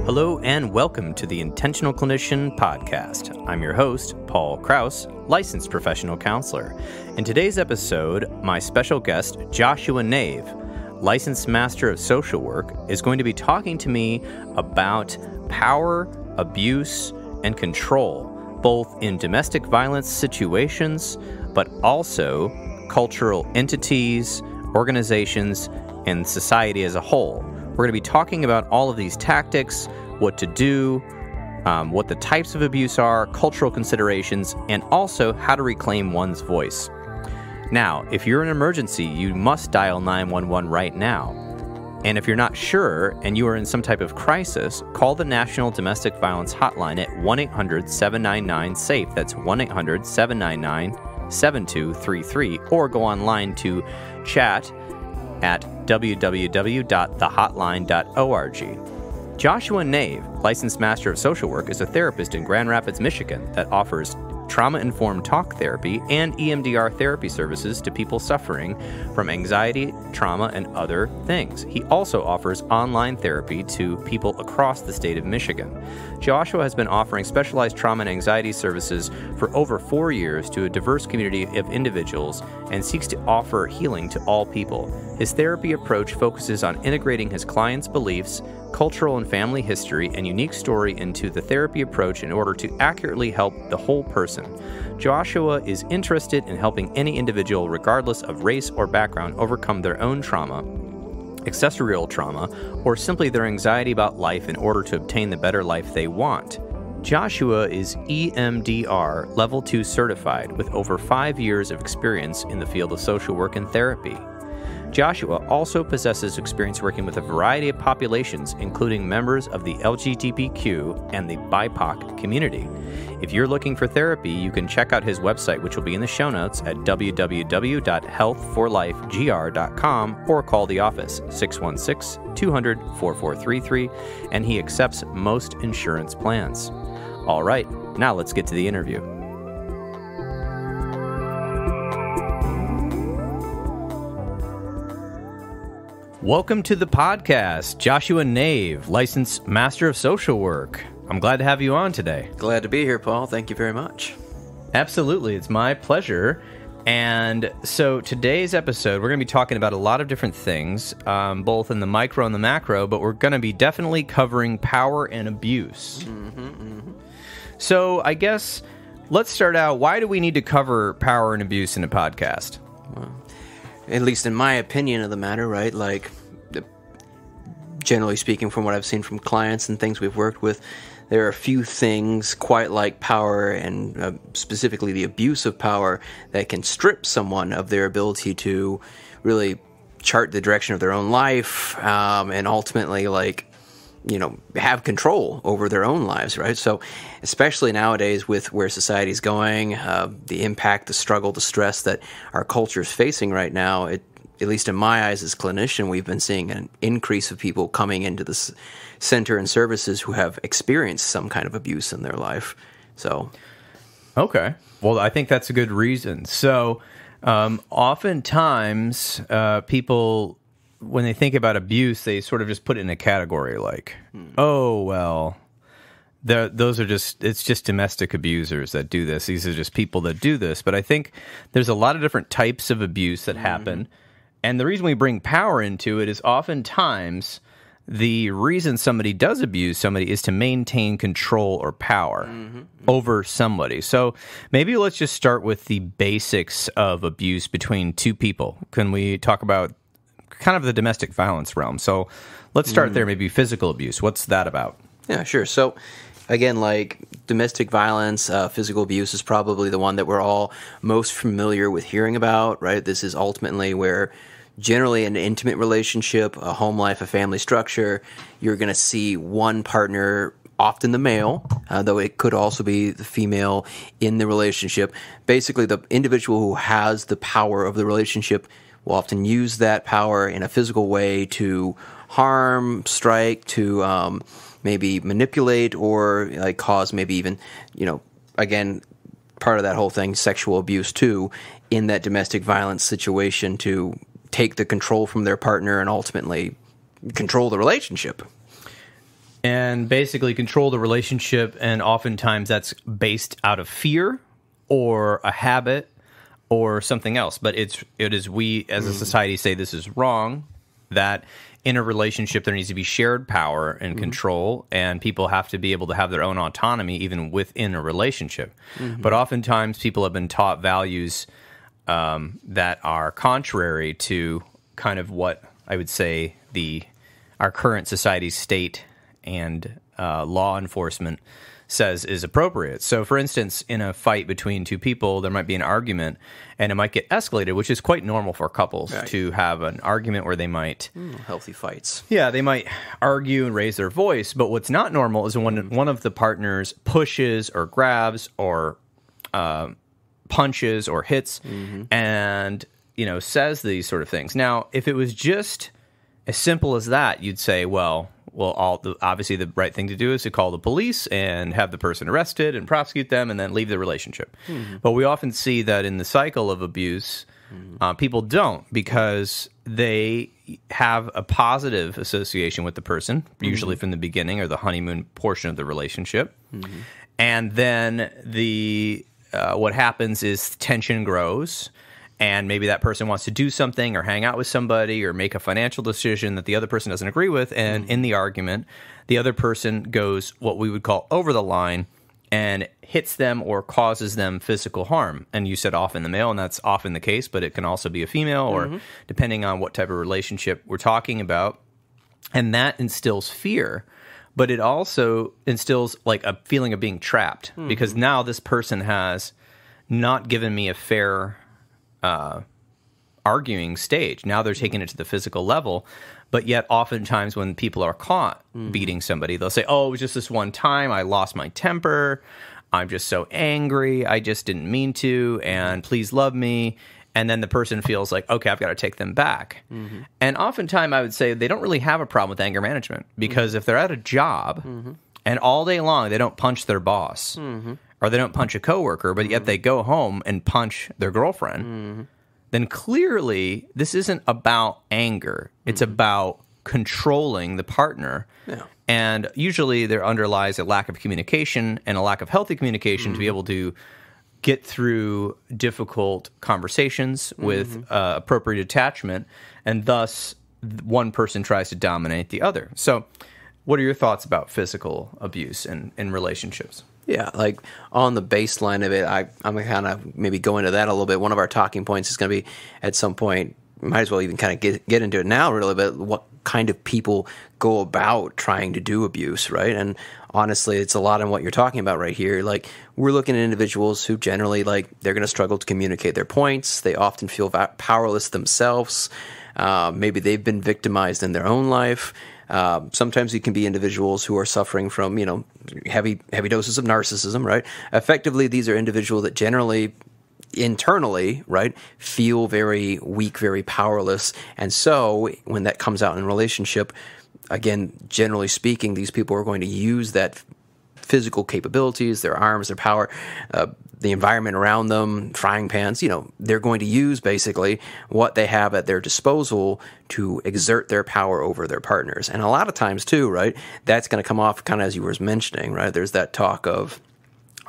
Hello and welcome to the Intentional Clinician podcast. I'm your host, Paul Krauss, licensed professional counselor. In today's episode, my special guest, Joshua Nave, licensed master of social work, is going to be talking to me about power, abuse, and control, both in domestic violence situations, but also cultural entities, organizations, and society as a whole. We're going to be talking about all of these tactics, what to do, what the types of abuse are, cultural considerations, and also how to reclaim one's voice. Now, if you're in an emergency, you must dial 911 right now. And if you're not sure and you are in some type of crisis, call the National Domestic Violence Hotline at 1-800-799-SAFE. That's 1-800-799-7233. Or go online to chat at www.thehotline.org. Joshua Nave, licensed master of social work, is a therapist in Grand Rapids, Michigan that offers trauma-informed talk therapy and EMDR therapy services to people suffering from anxiety, trauma, and other things. He also offers online therapy to people across the state of Michigan. Joshua has been offering specialized trauma and anxiety services for over 4 years to a diverse community of individuals and seeks to offer healing to all people. His therapy approach focuses on integrating his clients' beliefs, cultural and family history, and unique story into the therapy approach in order to accurately help the whole person. Joshua is interested in helping any individual, regardless of race or background, overcome their own trauma, accessorial trauma, or simply their anxiety about life in order to obtain the better life they want. Joshua is EMDR Level 2 certified with over 5 years of experience in the field of social work and therapy. Joshua also possesses experience working with a variety of populations, including members of the LGBTQ and the BIPOC community. If you're looking for therapy, you can check out his website, which will be in the show notes at www.healthforlifegr.com, or call the office 616-200-4433, and he accepts most insurance plans. All right, now let's get to the interview. Welcome to the podcast, Joshua Nave, licensed master of social work. I'm glad to have you on today. Glad to be here, Paul. Thank you very much. Absolutely. It's my pleasure. And so today's episode, we're going to be talking about a lot of different things, both in the micro and the macro, but we're going to be definitely covering power and abuse. So I guess let's start out. Why do we need to cover power and abuse in a podcast? Well, at least in my opinion of the matter, right? Like, generally speaking, from what I've seen from clients and things we've worked with, there are a few things quite like power and specifically the abuse of power that can strip someone of their ability to really chart the direction of their own life and ultimately, have control over their own lives, right? So especially nowadays with where society's going, the impact, the struggle, the stress that our culture is facing right now, at least in my eyes as a clinician, we've been seeing an increase of people coming into this center and services who have experienced some kind of abuse in their life. So, okay. Well, I think that's a good reason. So oftentimes people, when they think about abuse, they sort of just put it in a category like, oh, well, it's just domestic abusers that do this. These are just people that do this. But I think there's a lot of different types of abuse that happen. And the reason we bring power into it is oftentimes the reason somebody does abuse somebody is to maintain control or power over somebody. So maybe let's just start with the basics of abuse between two people. Can we talk about kind of the domestic violence realm? So let's start there, maybe physical abuse. What's that about? Yeah, sure. So again, like domestic violence, physical abuse is probably the one that we're all most familiar with hearing about, right? This is ultimately where generally an intimate relationship, a home life, a family structure, you're going to see one partner, often the male, though it could also be the female in the relationship. Basically, the individual who has the power of the relationship will often use that power in a physical way to harm, strike, to maybe manipulate, or like cause maybe even, again, part of that whole thing, sexual abuse too, in that domestic violence situation to take the control from their partner and ultimately control the relationship. and basically control the relationship, and oftentimes that's based out of fear or a habit or something else. But it is we as a society say this is wrong, that in a relationship there needs to be shared power and control, and people have to be able to have their own autonomy even within a relationship. But oftentimes people have been taught values that are contrary to kind of what I would say our current society's state and law enforcement says is appropriate. So, for instance, in a fight between two people, there might be an argument, and it might get escalated, which is quite normal for couples to have an argument where they might... healthy fights. Yeah, they might argue and raise their voice, but what's not normal is when one of the partners pushes or grabs or punches or hits and, says these sort of things. Now, if it was just as simple as that, you'd say, well, obviously the right thing to do is to call the police and have the person arrested and prosecute them and then leave the relationship. But we often see that in the cycle of abuse, people don't, because they have a positive association with the person, usually from the beginning or the honeymoon portion of the relationship. And then what happens is tension grows, and maybe that person wants to do something or hang out with somebody or make a financial decision that the other person doesn't agree with. And in the argument, the other person goes what we would call over the line and hits them or causes them physical harm. And you said often the male, and that's often the case, but it can also be a female or depending on what type of relationship we're talking about. And that instills fear. But it also instills like a feeling of being trapped because now this person has not given me a fair arguing stage. Now they're taking it to the physical level, but yet oftentimes when people are caught beating somebody, they'll say, oh, it was just this one time, I lost my temper, I'm just so angry, I just didn't mean to, and please love me. And then the person feels like, okay, I've got to take them back. And oftentimes I would say they don't really have a problem with anger management, because if they're at a job and all day long they don't punch their boss or they don't punch a coworker, but yet they go home and punch their girlfriend, then clearly this isn't about anger. It's about controlling the partner. Yeah. And usually there underlies a lack of communication and a lack of healthy communication to be able to get through difficult conversations with appropriate attachment, and thus one person tries to dominate the other. So what are your thoughts about physical abuse in relationships? Yeah, like on the baseline of it, I'm going to kind of maybe go into that a little bit. One of our talking points is going to be at some point, might as well even kind of get into it now a little bit, what kind of people go about trying to do abuse, right? And honestly, it's a lot on what you're talking about right here. Like, we're looking at individuals who generally, like, they're going to struggle to communicate their points. They often feel powerless themselves. Maybe they've been victimized in their own life. Sometimes it can be individuals who are suffering from, heavy doses of narcissism, right? Effectively, these are individuals that generally, internally, right, feel very weak, very powerless. And so when that comes out in a relationship, again, generally speaking, these people are going to use that physical capabilities, their arms, their power, the environment around them, frying pans, they're going to use basically what they have at their disposal to exert their power over their partners. And a lot of times too, right, that's going to come off kind of as you were mentioning, right? There's that talk of,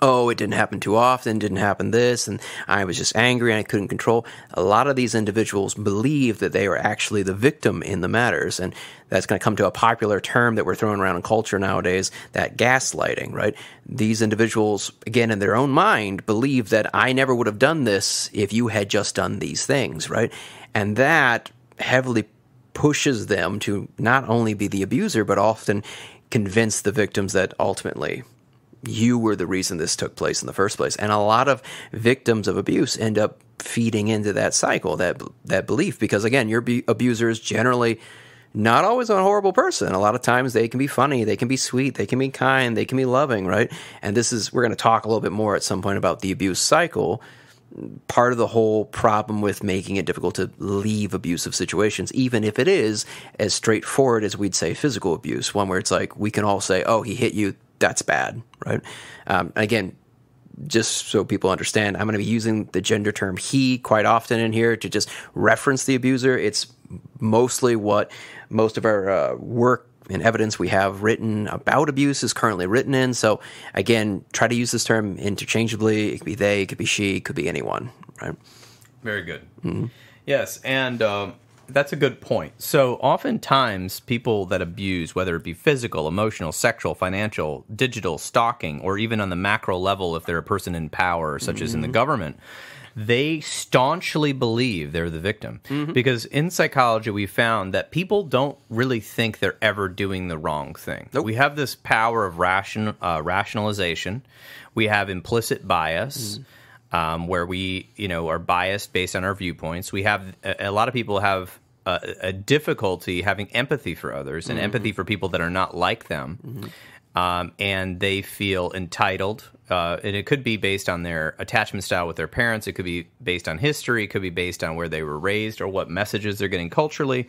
oh, it didn't happen too often, didn't happen this, and I was just angry and I couldn't control. A lot of these individuals believe that they are actually the victim in the matters, and that's going to come to a popular term that we're throwing around in culture nowadays, that gaslighting, right? These individuals, again, in their own mind, believe that I never would have done this if you had just done these things, right? And that heavily pushes them to not only be the abuser, but often convince the victims that ultimately you were the reason this took place in the first place. And a lot of victims of abuse end up feeding into that cycle, that belief, because again, your abuser is generally not always a horrible person. A lot of times they can be funny, they can be sweet, they can be kind, they can be loving, right? And we're going to talk a little bit more at some point about the abuse cycle. Part of the whole problem with making it difficult to leave abusive situations, even if it is as straightforward as we'd say physical abuse, one where it's like we can all say, oh, he hit you, that's bad, right? Again, just so people understand, I'm going to be using the gender term he quite often in here to just reference the abuser. It's mostly what most of our work and evidence we have written about abuse is currently written in. So again, try to use this term interchangeably. It could be they, it could be she, it could be anyone, right? Very good. Yes, and that's a good point. So oftentimes people that abuse, whether it be physical, emotional, sexual, financial, digital, stalking, or even on the macro level if they're a person in power, such as in the government, they staunchly believe they're the victim. Because in psychology we found that people don't really think they're ever doing the wrong thing. Nope. We have this power of rationalization. We have implicit bias. Where we, are biased based on our viewpoints. We have a lot of people have a difficulty having empathy for others and empathy for people that are not like them, and they feel entitled. And it could be based on their attachment style with their parents. It could be based on history. It could be based on where they were raised or what messages they're getting culturally.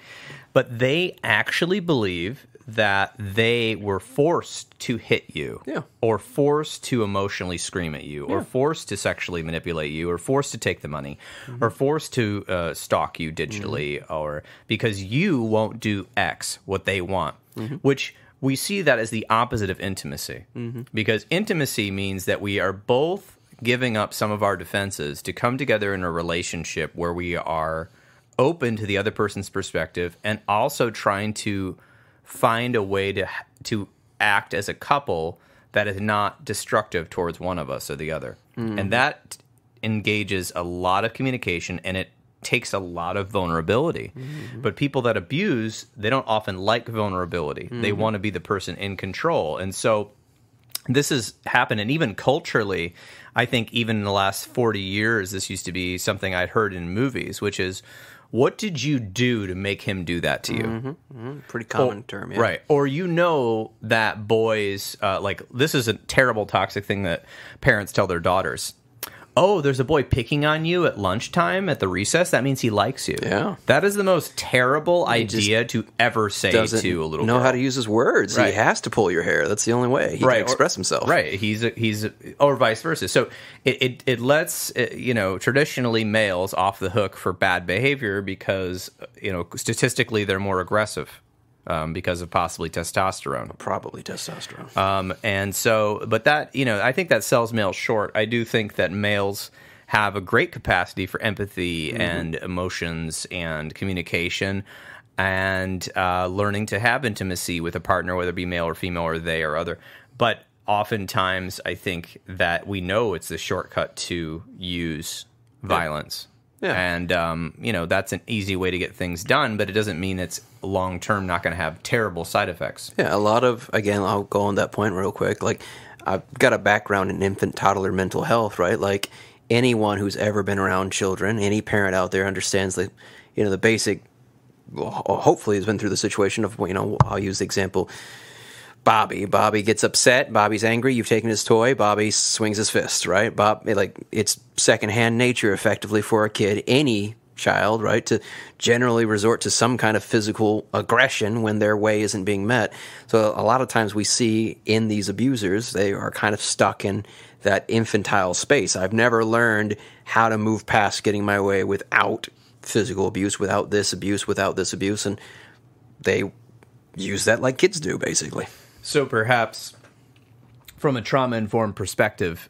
But they actually believe that they were forced to hit you, or forced to emotionally scream at you, or forced to sexually manipulate you, or forced to take the money, or forced to stalk you digitally, or because you won't do X, what they want, which we see that as the opposite of intimacy, because intimacy means that we are both giving up some of our defenses to come together in a relationship where we are open to the other person's perspective and also trying to find a way to act as a couple that is not destructive towards one of us or the other. And that engages a lot of communication, and it takes a lot of vulnerability. But people that abuse, they don't often like vulnerability. They want to be the person in control. And so this has happened, and even culturally, I think even in the last 40 years, this used to be something I'd heard in movies, which is, what did you do to make him do that to you? Pretty common term, yeah. Right. Or that boys, this is a terrible toxic thing that parents tell their daughters. Oh, there's a boy picking on you at lunchtime at the recess. That means he likes you. Yeah. That is the most terrible idea to ever say to a little know girl. How to use his words. Right. He has to pull your hair. That's the only way he can express himself. Right. He's or vice versa. So it lets traditionally males off the hook for bad behavior because statistically they're more aggressive. Because of possibly testosterone. Probably testosterone. And so, but that, I think that sells males short. I do think that males have a great capacity for empathy and emotions and communication and learning to have intimacy with a partner, whether it be male or female or they or other. But oftentimes, I think that we know it's the shortcut to use violence. Yeah. And, that's an easy way to get things done, but it doesn't mean it's long-term not going to have terrible side effects. Yeah, a lot of, again, I'll go on that point real quick. Like, I've got a background in infant toddler mental health, right? Like, anyone who's ever been around children, any parent out there understands the basic, hopefully has been through the situation of, I'll use the example, Bobby gets upset. Bobby's angry. You've taken his toy. Bobby swings his fist, right? It's secondhand nature, effectively, for a kid, any child, right, to generally resort to some kind of physical aggression when their way isn't being met. So a lot of times we see in these abusers, they are kind of stuck in that infantile space. I've never learned how to move past getting my way without physical abuse, without this abuse, and they use that like kids do, basically. So perhaps from a trauma-informed perspective,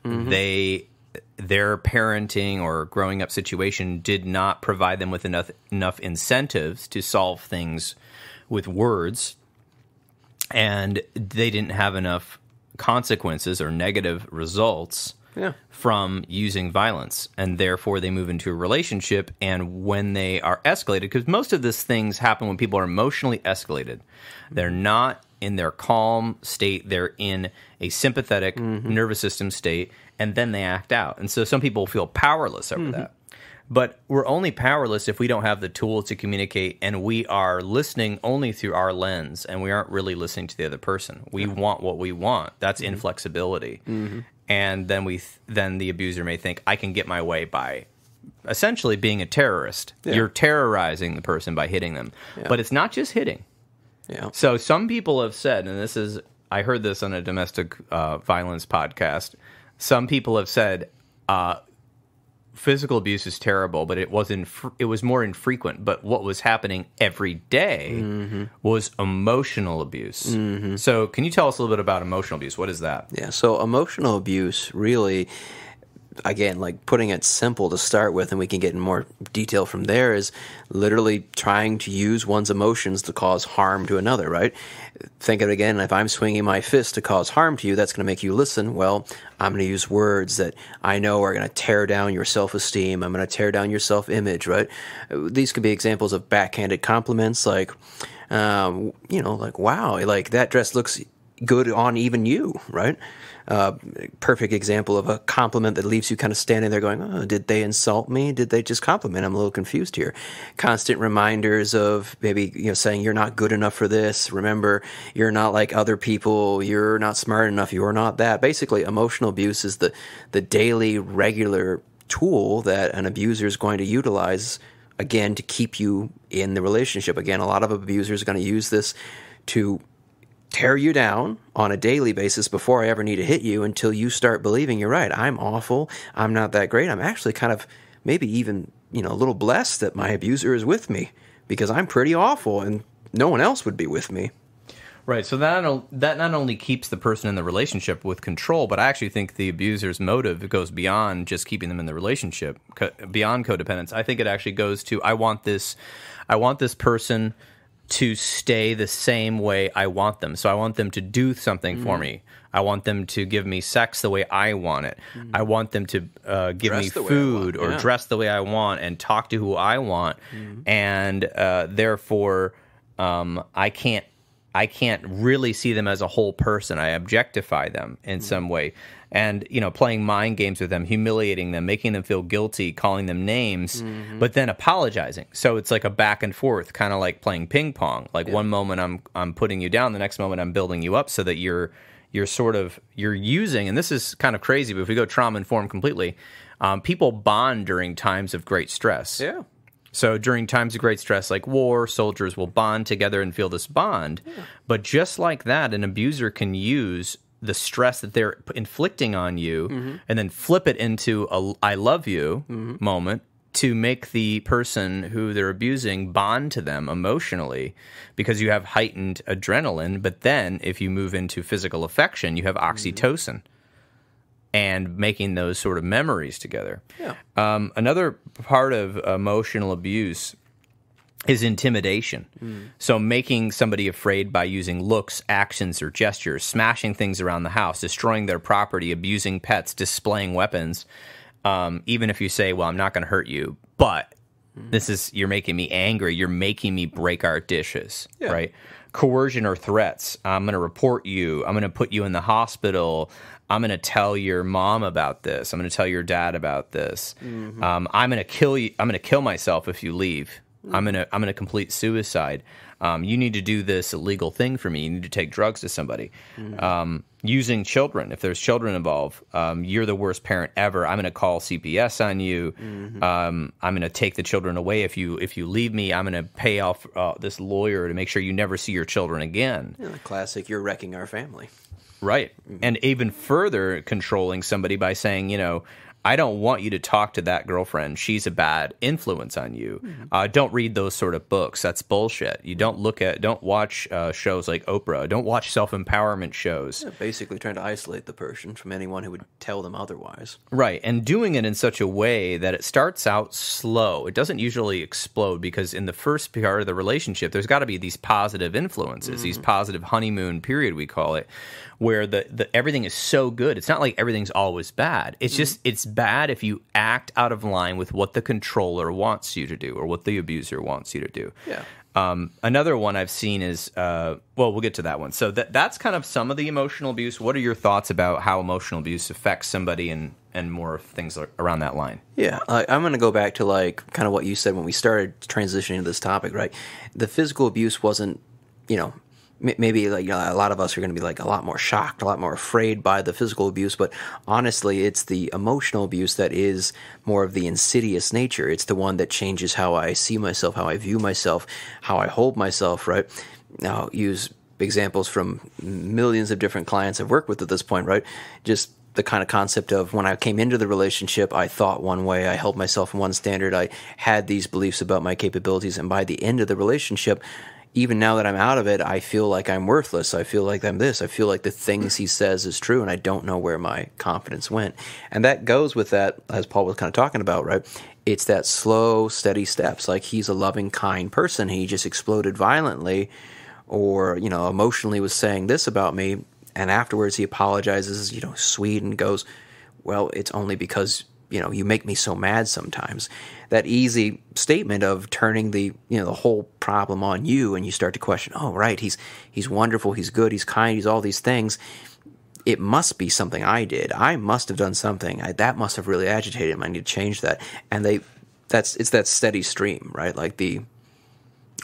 their parenting or growing up situation did not provide them with enough incentives to solve things with words, and they didn't have enough consequences or negative results from using violence, and therefore they move into a relationship, and when they are escalated, because most of these things happen when people are emotionally escalated. They're not in their calm state, they're in a sympathetic nervous system state, and then they act out. And so some people feel powerless over that. But we're only powerless if we don't have the tools to communicate, and we are listening only through our lens, and we aren't really listening to the other person. We want what we want. That's inflexibility. And then the abuser may think, I can get my way by essentially being a terrorist. You're terrorizing the person by hitting them. But it's not just hitting. So some people have said, and I heard this on a domestic violence podcast, some people have said, physical abuse is terrible, but it was more infrequent. But what was happening every day was emotional abuse. So can you tell us a little bit about emotional abuse? What is that? Yeah, so emotional abuse really, again, like putting it simple to start with, and we can get in more detail from there, is literally trying to use one's emotions to cause harm to another, right? Think of it again, if I'm swinging my fist to cause harm to you, that's going to make you listen. Well, I'm going to use words that I know are going to tear down your self-esteem. I'm going to tear down your self-image, right? These could be examples of backhanded compliments like, like, wow, like that dress looks good on even you, right? Perfect example of a compliment that leaves you kind of standing there going, oh, did they insult me? Did they just compliment? I'm a little confused here. Constant reminders of maybe, saying you're not good enough for this. Remember, you're not like other people. You're not smart enough. You're not that. Basically, emotional abuse is the daily, regular tool that an abuser is going to utilize, again, to keep you in the relationship. Again, a lot of abusers are going to use this to tear you down on a daily basis before I ever need to hit you until you start believing you're right. I'm awful. I'm not that great. I'm actually kind of maybe even, a little blessed that my abuser is with me because I'm pretty awful and no one else would be with me. Right. So that not only keeps the person in the relationship with control, but I actually think the abuser's motive goes beyond just keeping them in the relationship, beyond codependence. I think it actually goes to, I want this person to stay the same way I want them. So I want them to do something for me. I want them to give me sex the way I want it. I want them to give me food or dress the way I want and talk to who I want. And therefore, I can't really see them as a whole person. I objectify them in some way. And, playing mind games with them, humiliating them, making them feel guilty, calling them names, but then apologizing. So it's like a back and forth, kind of like playing ping pong. Like one moment I'm putting you down, the next moment I'm building you up so that you're using, and this is kind of crazy, but if we go trauma-informed completely, people bond during times of great stress. Yeah. So during times of great stress like war, soldiers will bond together and feel this bond. Yeah. But just like that, an abuser can use the stress that they're inflicting on you and then flip it into a I love you moment to make the person who they're abusing bond to them emotionally because you have heightened adrenaline. But then if you move into physical affection, you have oxytocin and making those sort of memories together. Yeah. Another part of emotional abuse is intimidation. So making somebody afraid by using looks, actions, or gestures, smashing things around the house, destroying their property, abusing pets, displaying weapons. Even if you say, well, I'm not going to hurt you, but you're making me angry. You're making me break our dishes, right? Coercion or threats. I'm going to report you. I'm going to put you in the hospital. I'm going to tell your mom about this. I'm going to tell your dad about this. I'm going to kill you. I'm going to kill myself if you leave. I'm gonna complete suicide. You need to do this illegal thing for me. You need to take drugs to somebody. Using children, if there's children involved, you're the worst parent ever. I'm gonna call CPS on you. I'm gonna take the children away if you leave me. I'm gonna pay off this lawyer to make sure you never see your children again. Yeah, classic. You're wrecking our family. Right, and even further controlling somebody by saying, I don't want you to talk to that girlfriend. She's a bad influence on you. Don't read those sort of books. That's bullshit. You don't watch shows like Oprah. Don't watch self-empowerment shows. Yeah, basically trying to isolate the person from anyone who would tell them otherwise. Right, and doing it in such a way that it starts out slow. It doesn't usually explode because in the first part of the relationship, there's got to be these positive influences, these positive honeymoon period, we call it, where the everything is so good. It's not like everything's always bad. It's just, it's bad if you act out of line with what the controller wants you to do or what the abuser wants you to do. Yeah. Another one I've seen is, we'll get to that one. So that's kind of some of the emotional abuse. What are your thoughts about how emotional abuse affects somebody and more things around that line? Yeah, I'm going to go back to like kind of what you said when we started transitioning to this topic, right? The physical abuse wasn't, maybe like a lot of us are going to be like a lot more shocked, a lot more afraid by the physical abuse, but honestly, it's the emotional abuse that is more of the insidious nature. It's the one that changes how I see myself, how I view myself, how I hold myself, right? Now, use examples from millions of different clients I've worked with at this point, right? Just the kind of concept of when I came into the relationship, I thought one way, I held myself in one standard, I had these beliefs about my capabilities, and by the end of the relationship, even now that I'm out of it, I feel like I'm worthless. I feel like I'm this. I feel like the things he says is true, and I don't know where my confidence went. And that goes with that, as Paul was kind of talking about, right? It's that slow, steady steps. Like, he's a loving, kind person. He just exploded violently, or, you know, emotionally was saying this about me, and afterwards he apologizes, you know, sweet, and goes, well, it's only because, you know, you make me so mad sometimes. That easy statement of turning the, you know, the whole problem on you, and you start to question, oh, right, he's wonderful, he's good, he's kind, he's all these things. It must be something I did. I must have done something. That must have really agitated him. I need to change that. And it's that steady stream, right? Like the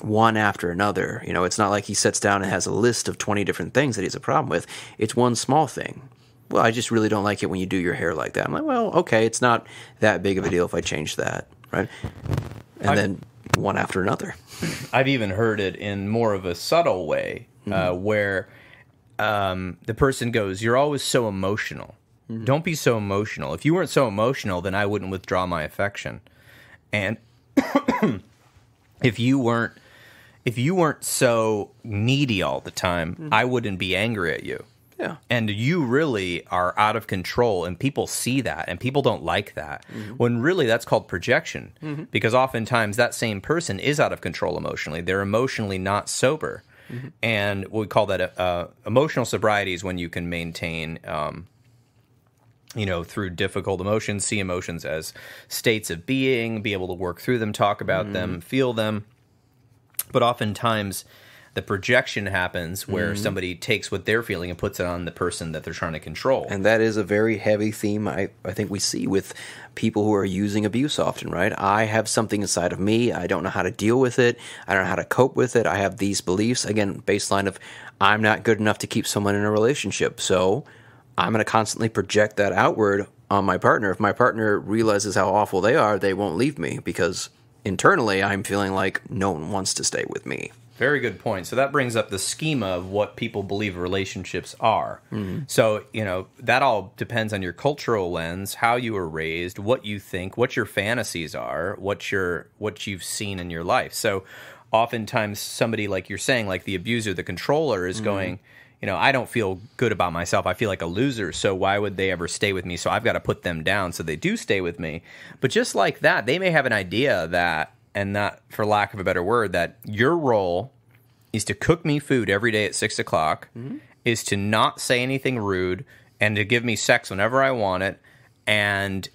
one after another. You know, it's not like he sits down and has a list of 20 different things that he has a problem with. It's one small thing. Well, I just really don't like it when you do your hair like that. I'm like, well, okay, it's not that big of a deal if I change that, right? And then one after another. I've even heard it in more of a subtle way, where the person goes, you're always so emotional. Mm-hmm. Don't be so emotional. If you weren't so emotional, then I wouldn't withdraw my affection. And if you weren't so needy all the time, I wouldn't be angry at you. Yeah. And you really are out of control, and people see that, and people don't like that. Mm-hmm. When really that's called projection, because oftentimes that same person is out of control emotionally. They're emotionally not sober. Mm-hmm. And we call that emotional sobriety is when you can maintain, through difficult emotions, see emotions as states of being, be able to work through them, talk about them, feel them. But oftentimes the projection happens where somebody takes what they're feeling and puts it on the person that they're trying to control. And that is a very heavy theme I think we see with people who are using abuse often, right? I have something inside of me. I don't know how to deal with it. I don't know how to cope with it. I have these beliefs. Again, baseline of I'm not good enough to keep someone in a relationship. So I'm going to constantly project that outward on my partner. If my partner realizes how awful they are, they won't leave me because internally I'm feeling like no one wants to stay with me. Very good point. So that brings up the schema of what people believe relationships are. Mm-hmm. So, that all depends on your cultural lens, how you were raised, what you think, what your fantasies are, what you've seen in your life. So oftentimes somebody, like you're saying, like the abuser, the controller is going, I don't feel good about myself. I feel like a loser. So why would they ever stay with me? So I've got to put them down so they do stay with me. But just like that, they may have an idea that, and not for lack of a better word, that your role is to cook me food every day at 6 o'clock, is to not say anything rude, and to give me sex whenever I want it, and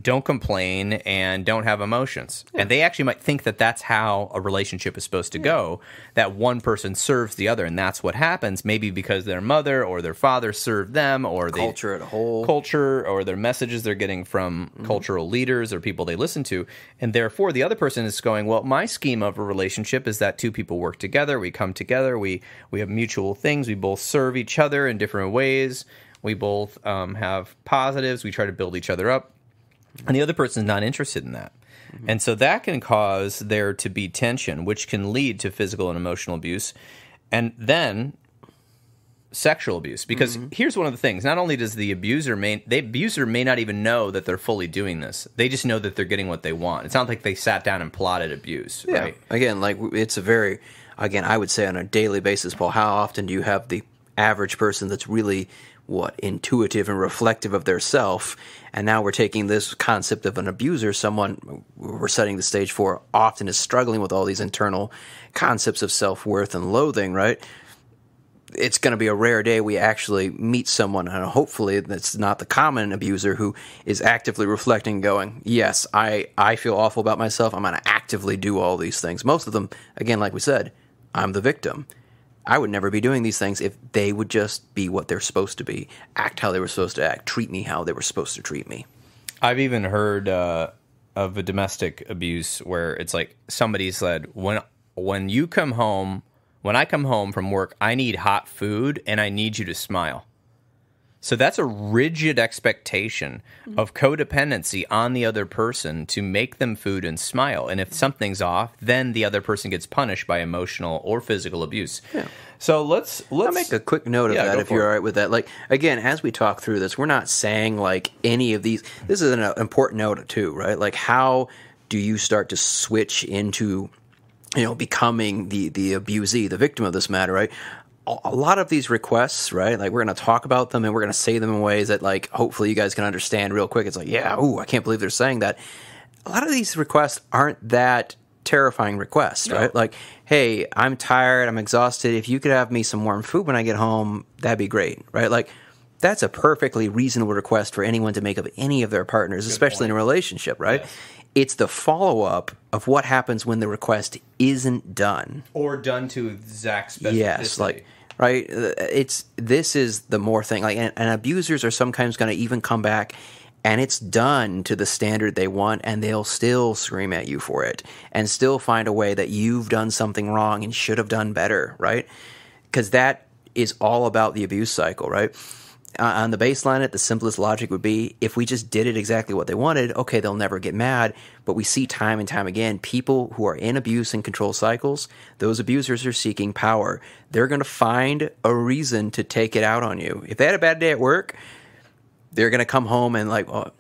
don't complain, and don't have emotions. Yeah. And they actually might think that that's how a relationship is supposed to go, that one person serves the other, and that's what happens, maybe because their mother or their father served them, or culture at a whole. Culture, or their messages they're getting from cultural leaders or people they listen to, and therefore the other person is going, well, my scheme of a relationship is that two people work together, we come together, we have mutual things, we both serve each other in different ways, we both have positives, we try to build each other up. And the other person is not interested in that. Mm-hmm. And so that can cause there to be tension, which can lead to physical and emotional abuse, and then sexual abuse. Because here's one of the things. Not only does the abuser may not even know that they're fully doing this. They just know that they're getting what they want. It's not like they sat down and plotted abuse. Yeah. Right? Again, I would say on a daily basis, Paul, how often do you have the average person that's really intuitive and reflective of their self, and now we're taking this concept of an abuser, someone we're setting the stage for often is struggling with all these internal concepts of self-worth and loathing, right? It's going to be a rare day we actually meet someone, and hopefully that's not the common abuser who is actively reflecting, going, yes, I feel awful about myself, I'm going to actively do all these things. Most of them, again, like we said, I'm the victim. I would never be doing these things if they would just be what they're supposed to be, act how they were supposed to act, treat me how they were supposed to treat me. I've even heard of a domestic abuse where it's like somebody said, when I come home from work, I need hot food and I need you to smile. So that's a rigid expectation of codependency on the other person to make them food and smile. And if something's off, then the other person gets punished by emotional or physical abuse. Yeah. So let's I'll make a quick note of that if you're all right with that. Like, again, as we talk through this, we're not saying like any of these. This is an important note too, right? Like, how do you start to switch into, becoming the abusee, the victim of this matter, right? A lot of these requests, right? Like, we're going to talk about them and we're going to say them in ways that, like, hopefully you guys can understand real quick. It's like, yeah, ooh, I can't believe they're saying that. A lot of these requests aren't that terrifying requests, right? Like, hey, I'm tired, I'm exhausted. If you could have me some warm food when I get home, that'd be great, right? Like, that's a perfectly reasonable request for anyone to make of any of their partners, especially in a relationship, right? Yes. It's the follow-up of what happens when the request isn't done. Or done to exact specificity. Yes, like, right? This is the more thing. Like, and abusers are sometimes going to even come back and it's done to the standard they want, and they'll still scream at you for it and still find a way that you've done something wrong and should have done better, right? Because that is all about the abuse cycle, right? On the baseline, the simplest logic would be if we just did it exactly what they wanted, okay, they'll never get mad. But we see time and time again, people who are in abuse and control cycles, those abusers are seeking power. They're going to find a reason to take it out on you. If they had a bad day at work, they're going to come home and like, oh,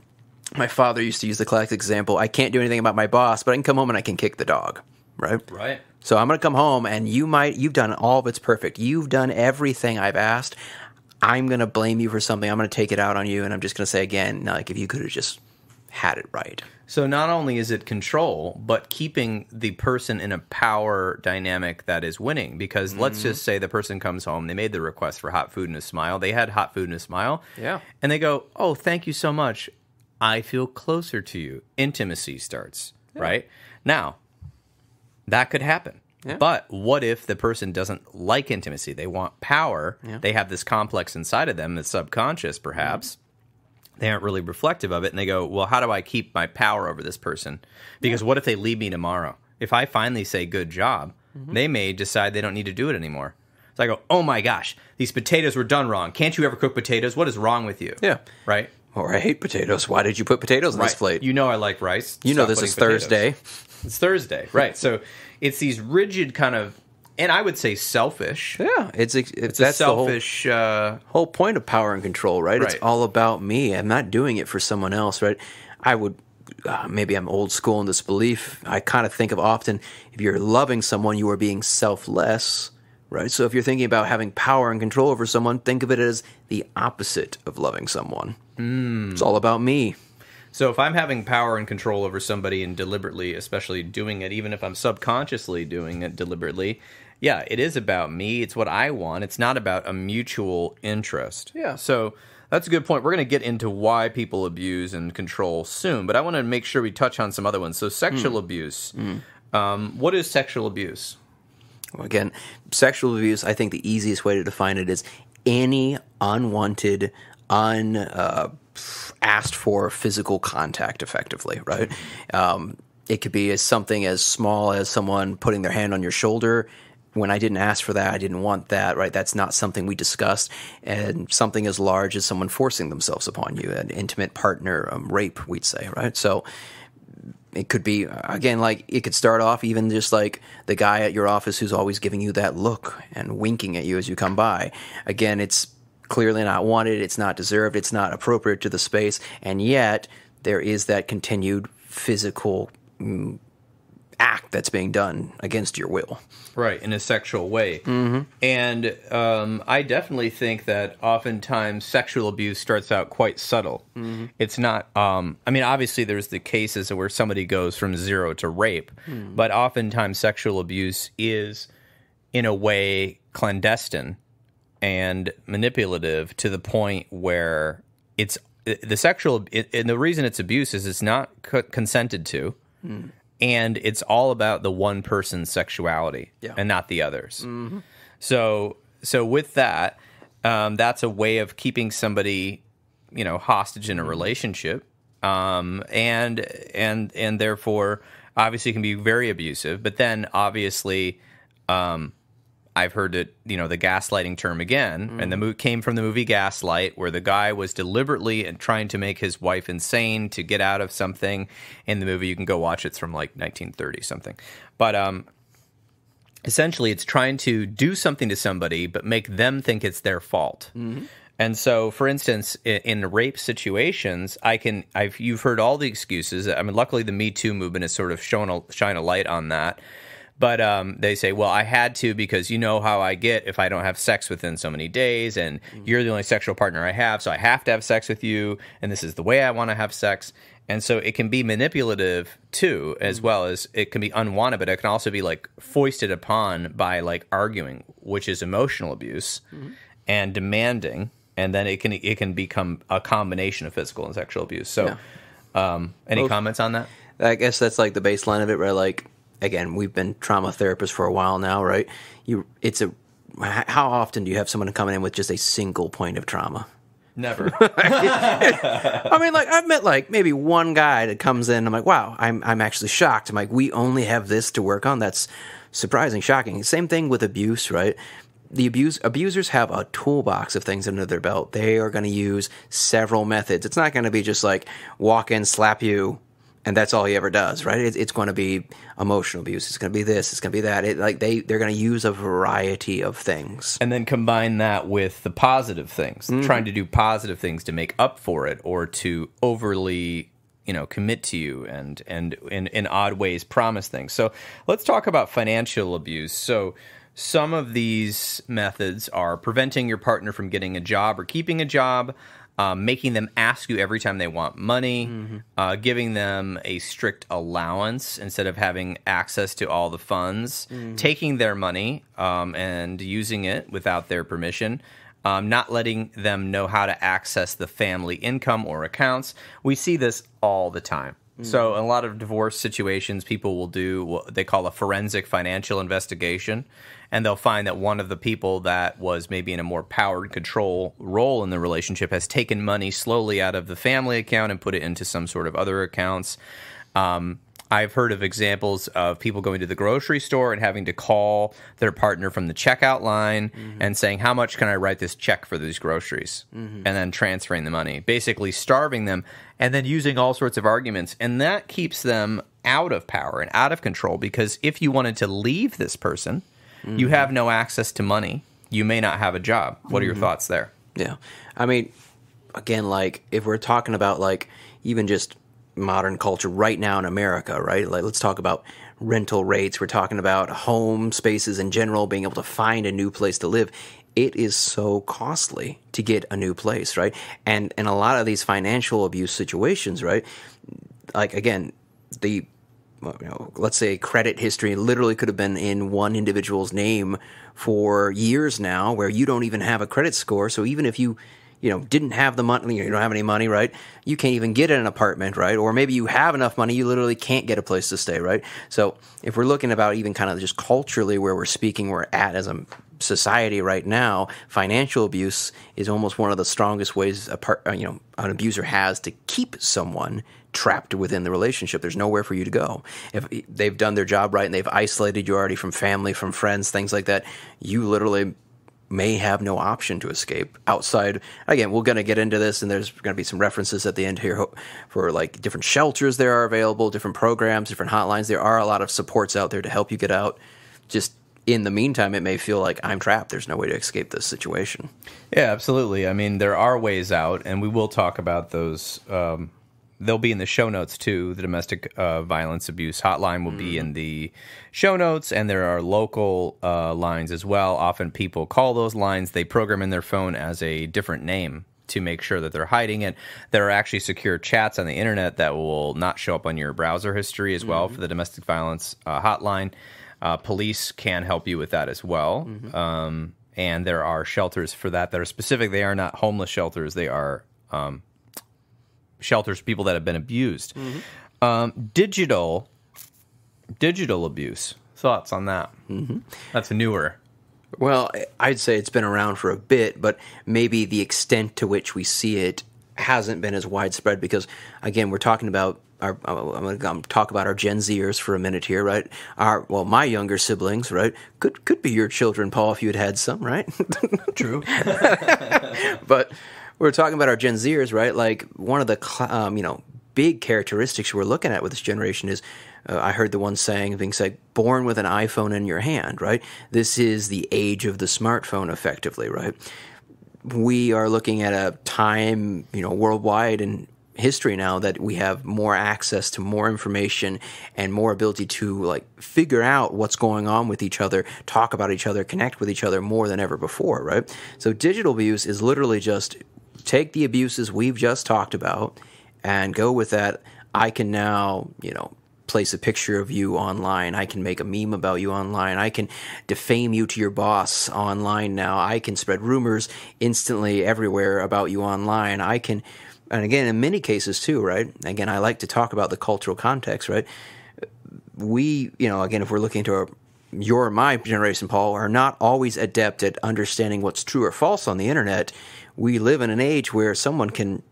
my father used to use the classic example, I can't do anything about my boss, but I can come home and I can kick the dog, right? Right. So I'm going to come home and you've done all of it's perfect. You've done everything I've asked. I'm going to blame you for something. I'm going to take it out on you, and I'm just going to say again, like, if you could have just had it right. So not only is it control, but keeping the person in a power dynamic that is winning. Because let's just say the person comes home, they made the request for hot food and a smile. They had hot food and a smile. Yeah. And they go, oh, thank you so much. I feel closer to you. Intimacy starts, right? Now, that could happen. Yeah. But what if the person doesn't like intimacy? They want power. Yeah. They have this complex inside of them that's subconscious, perhaps. They aren't really reflective of it. And they go, well, how do I keep my power over this person? Because what if they leave me tomorrow? If I finally say good job, they may decide they don't need to do it anymore. So I go, oh my gosh, these potatoes were done wrong. Can't you ever cook potatoes? What is wrong with you? Yeah. Right? Or I hate potatoes. Why did you put potatoes on this plate? You know I like rice. You know this is Thursday. It's Thursday, right? So it's these rigid kind of, and I would say selfish. Yeah, it's that's selfish. The whole point of power and control, right? It's all about me. I'm not doing it for someone else, right? I would, maybe I'm old school in this belief. I kind of think of often, if you're loving someone, you are being selfless, right? So if you're thinking about having power and control over someone, think of it as the opposite of loving someone. It's all about me. So if I'm having power and control over somebody and deliberately, especially doing it, even if I'm subconsciously doing it deliberately, yeah, it is about me. It's what I want. It's not about a mutual interest. Yeah. So that's a good point. We're going to get into why people abuse and control soon, but I want to make sure we touch on some other ones. So sexual abuse. What is sexual abuse? Well, again, sexual abuse, I think the easiest way to define it is any unwanted, asked for physical contact, effectively, right? It could be as something as small as someone putting their hand on your shoulder. When I didn't ask for that, I didn't want that, right? That's not something we discussed. And something as large as someone forcing themselves upon you, an intimate partner, rape, we'd say, right? So it could be, again, like it could start off even just like the guy at your office who's always giving you that look and winking at you as you come by. Again, it's clearly not wanted, it's not deserved, it's not appropriate to the space, and yet there is that continued physical act that's being done against your will. Right, in a sexual way. And I definitely think that oftentimes sexual abuse starts out quite subtle. It's not, I mean, obviously there's the cases where somebody goes from zero to rape, but oftentimes sexual abuse is, in a way, clandestine and manipulative to the point where it's the sexual, and the reason it's abuse is it's not consented to, and it's all about the one person's sexuality and not the others. So with that, that's a way of keeping somebody, hostage in a relationship, and therefore obviously can be very abusive. But then obviously, I've heard it, the gaslighting term again, and the movie came from the movie Gaslight, where the guy was deliberately trying to make his wife insane to get out of something. In the movie, you can go watch it. It's from like 1930 something, but essentially, it's trying to do something to somebody, but make them think it's their fault. And so, for instance, in rape situations, you've heard all the excuses. I mean, luckily, the Me Too movement has sort of shine a light on that. But they say, well, I had to because you know how I get if I don't have sex within so many days, and you're the only sexual partner I have, so I have to have sex with you, and this is the way I want to have sex. And so it can be manipulative, too, as well as it can be unwanted, but it can also be, like, foisted upon by, like, arguing, which is emotional abuse, and demanding. And then it can become a combination of physical and sexual abuse. So, any comments on that? I guess that's like the baseline of it, right? Like, again, we've been trauma therapists for a while now, right? How often do you have someone coming in with just a single point of trauma? Never. I mean, like, I've met like maybe one guy that comes in. I'm like, wow, I'm actually shocked. I'm like, we only have this to work on. That's surprising, shocking. Same thing with abuse, right? The abusers have a toolbox of things under their belt. They are going to use several methods. It's not going to be just like walk in, slap you, and that's all he ever does, right? It's going to be emotional abuse. It's going to be this. It's going to be that. They're going to use a variety of things, and then combine that with the positive things, trying to do positive things to make up for it, or to overly commit to you and in odd ways promise things. So let's talk about financial abuse. So some of these methods are preventing your partner from getting a job or keeping a job, making them ask you every time they want money, giving them a strict allowance instead of having access to all the funds, taking their money and using it without their permission, not letting them know how to access the family income or accounts. We see this all the time. So in a lot of divorce situations, people will do what they call a forensic financial investigation, and they'll find that one of the people that was maybe in a more power and control role in the relationship has taken money slowly out of the family account and put it into some sort of other accounts. I've heard of examples of people going to the grocery store and having to call their partner from the checkout line and saying, how much can I write this check for these groceries? And then transferring the money, basically starving them, and then using all sorts of arguments. And that keeps them out of power and out of control, because if you wanted to leave this person, you have no access to money. You may not have a job. What are your thoughts there? Yeah. I mean, again, like, if we're talking about, like, even just modern culture right now in America, right? Like, let's talk about rental rates. We're talking about home spaces in general, being able to find a new place to live. It is so costly to get a new place, right? And a lot of these financial abuse situations, right? Like, again, let's say credit history literally could have been in one individual's name for years now, where you don't even have a credit score. So even if you didn't have the money, you don't have any money, right? You can't even get an apartment, right? Or maybe you have enough money, you literally can't get a place to stay, right? So if we're looking about even kind of just culturally where we're at as a society right now, financial abuse is almost one of the strongest ways an abuser has to keep someone trapped within the relationship. There's nowhere for you to go. If they've done their job right and they've isolated you already from family, from friends, things like that, you literally may have no option to escape outside. Again, we're going to get into this, and there's going to be some references at the end here for like different shelters there are available, different programs, different hotlines. There are a lot of supports out there to help you get out. Just in the meantime, it may feel like I'm trapped. There's no way to escape this situation. Yeah, absolutely. I mean, there are ways out, and we will talk about those. They'll be in the show notes, too. The domestic violence abuse hotline will be in the show notes, and there are local lines as well. Often people call those lines. They program in their phone as a different name to make sure that they're hiding it. There are actually secure chats on the internet that will not show up on your browser history as well for the domestic violence hotline. Police can help you with that as well. And there are shelters for that are specific. They are not homeless shelters. They are shelters for people that have been abused. Digital abuse. Thoughts on that? That's newer. Well, I'd say it's been around for a bit, but maybe the extent to which we see it hasn't been as widespread because, again, we're talking about I'm going to talk about our Gen Zers for a minute here, right? My younger siblings, right, could be your children, Paul, if you had some, right? True. But we're talking about our Gen Zers, right? Like one of the big characteristics we're looking at with this generation is, I heard the one being said, born with an iPhone in your hand, right? This is the age of the smartphone, effectively, right? We are looking at a time, worldwide in history now that we have more access to more information and more ability to figure out what's going on with each other, talk about each other, connect with each other more than ever before, right? So digital abuse is literally just take the abuses we've just talked about and go with that. I can now, place a picture of you online. I can make a meme about you online. I can defame you to your boss online now. I can spread rumors instantly everywhere about you online. I can, and again, in many cases too, right? Again, I like to talk about the cultural context, right? We, again, if we're looking to your or my generation, Paul, are not always adept at understanding what's true or false on the internet. We live in an age where someone can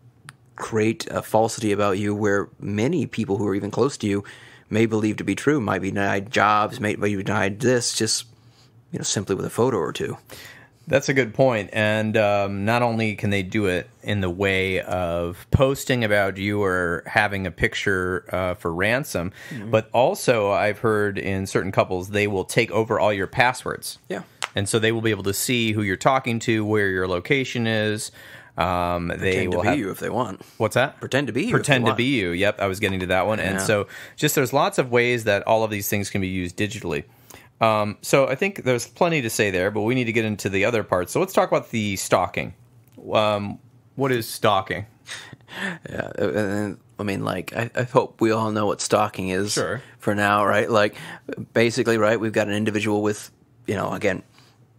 create a falsity about you where many people who are even close to you may believe to be true, might be denied jobs, may be denied this, just simply with a photo or two. That's a good point. And not only can they do it in the way of posting about you or having a picture for ransom, but also I've heard in certain couples, they will take over all your passwords. Yeah. And so they will be able to see who you're talking to, where your location is. They will be you if they want. What's that? Pretend to be you. Pretend to be you. Yep, I was getting to that one. And so just there's lots of ways that all of these things can be used digitally. So I think there's plenty to say there, but we need to get into the other parts. So let's talk about the stalking. What is stalking? Yeah, I mean, I hope we all know what stalking is for now, right? Basically, right, we've got an individual with, again,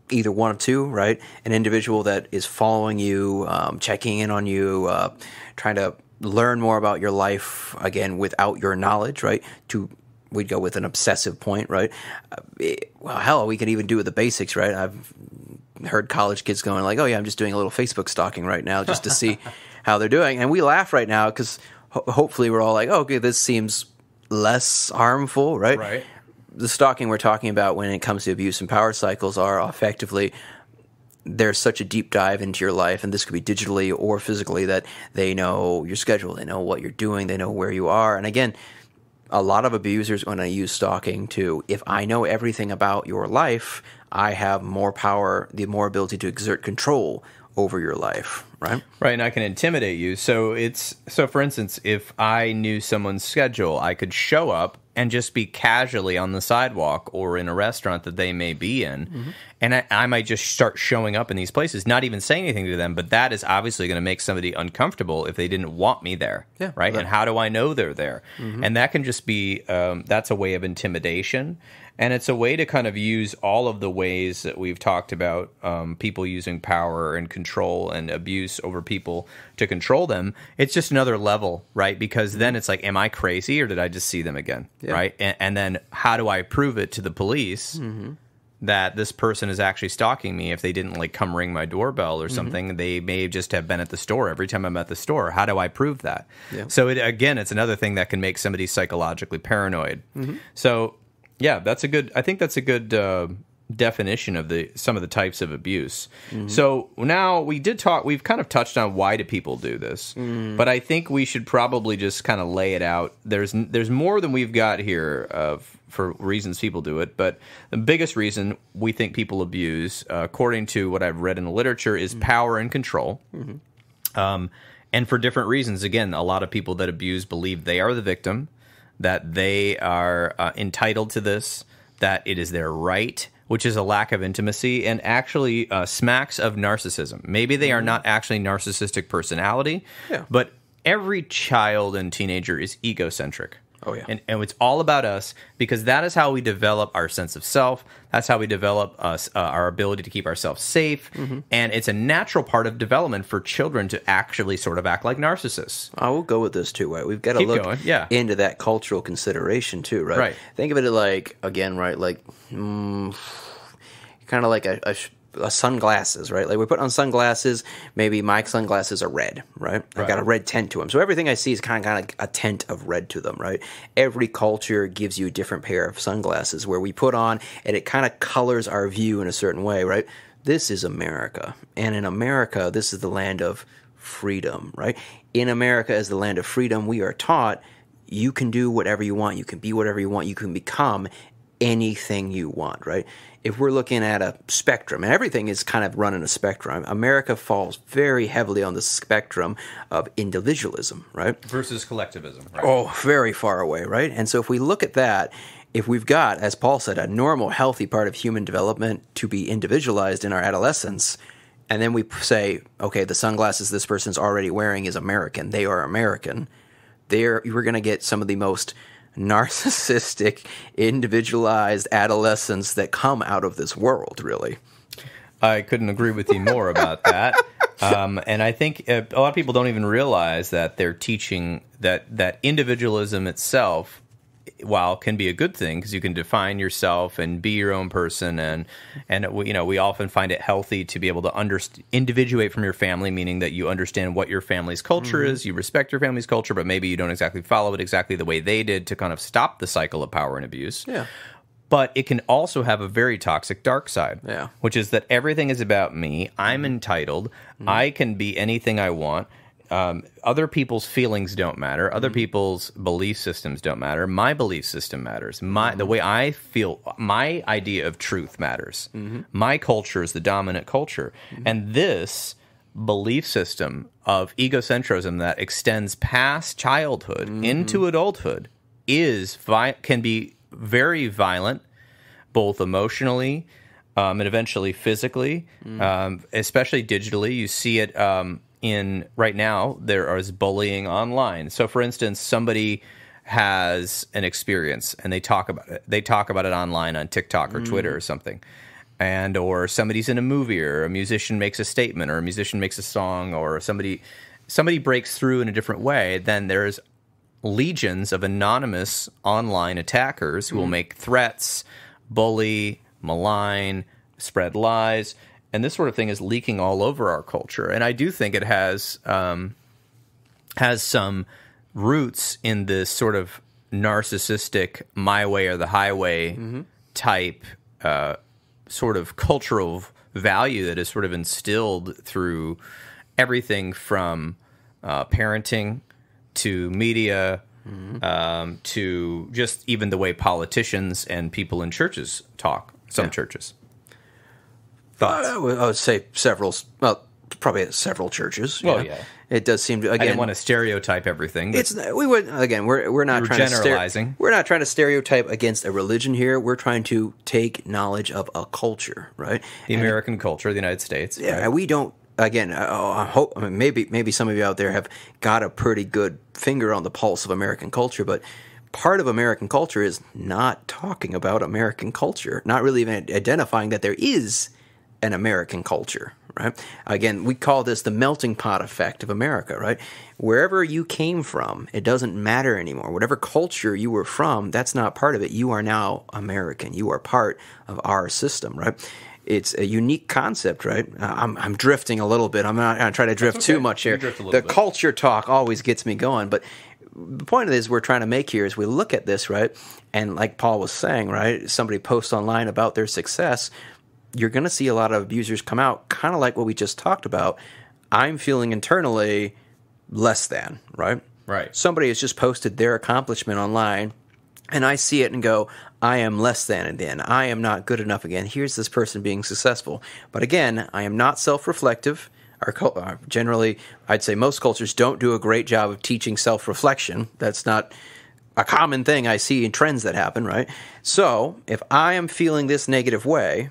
either one of two, right? An individual that is following you, checking in on you, trying to learn more about your life, again, without your knowledge, right? We'd go with an obsessive point, right? Well, hell, we could even do with the basics, right? I've heard college kids going oh yeah, I'm just doing a little Facebook stalking right now just to see how they're doing. And we laugh right now because hopefully we're all okay, this seems less harmful, right? Right. The stalking we're talking about when it comes to abuse and power cycles are effectively, there's such a deep dive into your life, and this could be digitally or physically, that they know your schedule, they know what you're doing, they know where you are. And again, a lot of abusers, when I use stalking to, if I know everything about your life, I have more power, the more ability to exert control over your life, right? Right, and I can intimidate you. So for instance, if I knew someone's schedule, I could show up and just be casually on the sidewalk or in a restaurant that they may be in, and I might just start showing up in these places, not even saying anything to them, but that is obviously going to make somebody uncomfortable if they didn't want me there, right? And how do I know they're there? And that can just be, that's a way of intimidation. And it's a way to kind of use all of the ways that we've talked about, people using power and control and abuse over people to control them. It's just another level, right? Because then it's am I crazy or did I just see them again, right? And then how do I prove it to the police that this person is actually stalking me if they didn't come ring my doorbell or something? They may just have been at the store every time I'm at the store. How do I prove that? So it's another thing that can make somebody psychologically paranoid. So... yeah, I think that's a good definition of some of the types of abuse. So now we've kind of touched on why do people do this, but I think we should probably just kind of lay it out. There's more than we've got here for reasons people do it, but the biggest reason we think people abuse, according to what I've read in the literature, is power and control. And for different reasons. Again, a lot of people that abuse believe they are the victim, that they are entitled to this, that it is their right, which is a lack of intimacy, and actually smacks of narcissism. Maybe they are not actually narcissistic personality, but every child and teenager is egocentric. Oh, yeah. And it's all about us, because that is how we develop our sense of self. That's how we develop our ability to keep ourselves safe. And it's a natural part of development for children to actually sort of act like narcissists. I will go with this too, right? We've got to look into that cultural consideration too, right? Think of it again, right? Kind of like a sunglasses, right? Like we put on sunglasses, maybe my sunglasses are red, right? I've got a red tint to them. So everything I see is kind of a tint of red to them, right? Every culture gives you a different pair of sunglasses where we put on, and it kind of colors our view in a certain way, right? This is America. And in America, this is the land of freedom, right? In America, as the land of freedom, we are taught you can do whatever you want. You can be whatever you want. You can become anything you want, right? If we're looking at a spectrum, and everything is kind of run in a spectrum, America falls very heavily on the spectrum of individualism, right? Versus collectivism, right? Oh, very far away, right? And so if we look at that, if we've got, as Paul said, a normal, healthy part of human development to be individualized in our adolescence, and then we say, okay, the sunglasses this person's already wearing is American. They are American. We're going to get some of the most narcissistic, individualized adolescents that come out of this world, really. I couldn't agree with you more about that. And I think a lot of people don't even realize that they're teaching that individualism itself, while can be a good thing because you can define yourself and be your own person, and we often find it healthy to be able to individuate from your family, meaning that you understand what your family's culture is, you respect your family's culture, but maybe you don't exactly follow it exactly the way they did to kind of stop the cycle of power and abuse. Yeah. But it can also have a very toxic dark side, which is that everything is about me. I'm entitled. I can be anything I want. Other people's feelings don't matter. Other people's belief systems don't matter. My belief system matters. The way I feel, my idea of truth matters. My culture is the dominant culture. And this belief system of egocentrism that extends past childhood into adulthood can be very violent, both emotionally and eventually physically, especially digitally. You see it right now, there is bullying online. So, for instance, somebody has an experience and they talk about it. They talk about it online on TikTok or Twitter or something. Or somebody's in a movie, or a musician makes a statement, or a musician makes a song, or somebody breaks through in a different way. Then there's legions of anonymous online attackers who will make threats, bully, malign, spread lies. And this sort of thing is leaking all over our culture. And I do think it has some roots in this sort of narcissistic my way or the highway type sort of cultural value that is sort of instilled through everything from parenting to media to just even the way politicians and people in churches talk, some churches. Thoughts? I would say probably several churches. Well, yeah. It does seem to. Again, I didn't want to stereotype everything. We're not trying generalizing. We're not trying to stereotype against a religion here. We're trying to take knowledge of a culture, right? The American culture, the United States. Yeah, right? we don't. Again, I hope. I mean, maybe some of you out there have got a pretty good finger on the pulse of American culture, but part of American culture is not talking about American culture, not really even identifying that there is an American culture, right? Again, we call this the melting pot effect of America, right? Wherever you came from, it doesn't matter anymore. Whatever culture you were from, that's not part of it. You are now American. You are part of our system, right? It's a unique concept, right? I'm drifting a little bit. I'm not going to try to drift too much here. The culture talk always gets me going, but the point of this we're trying to make here is we look at this, right? And like Paul was saying, right? Somebody posts online about their success. You're going to see a lot of abusers come out, kind of like what we just talked about. I'm feeling internally less than, right? Right. Somebody has just posted their accomplishment online, and I see it and go, I am less than again. I am not good enough again. Here's this person being successful. But again, I am not self-reflective. Generally, I'd say most cultures don't do a great job of teaching self-reflection. That's not a common thing I see in trends that happen, right? So if I am feeling this negative way,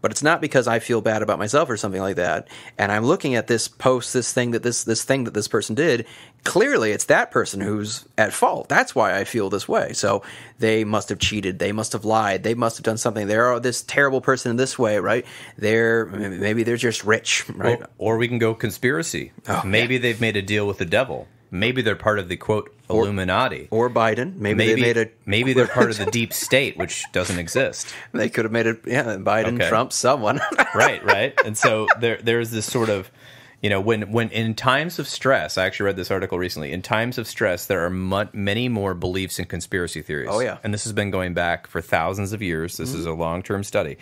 but it's not because I feel bad about myself or something like that, and I'm looking at this post, this thing that this person did, clearly it's that person who's at fault. That's why I feel this way. So they must have cheated, they must have lied, they must have done something. They're this terrible person in this way, right? Maybe they're just rich, right? Or we can go conspiracy. Maybe they've made a deal with the devil. maybe they're part of the, quote, Illuminati. Or Biden. Maybe they're part of the deep state, which doesn't exist. They could have made it, Biden, Trump, someone. Right. And so there's this sort of, when in times of stress, I actually read this article recently, in times of stress, there are many more beliefs in conspiracy theories. Oh, yeah. And this has been going back for thousands of years. This is a long-term study.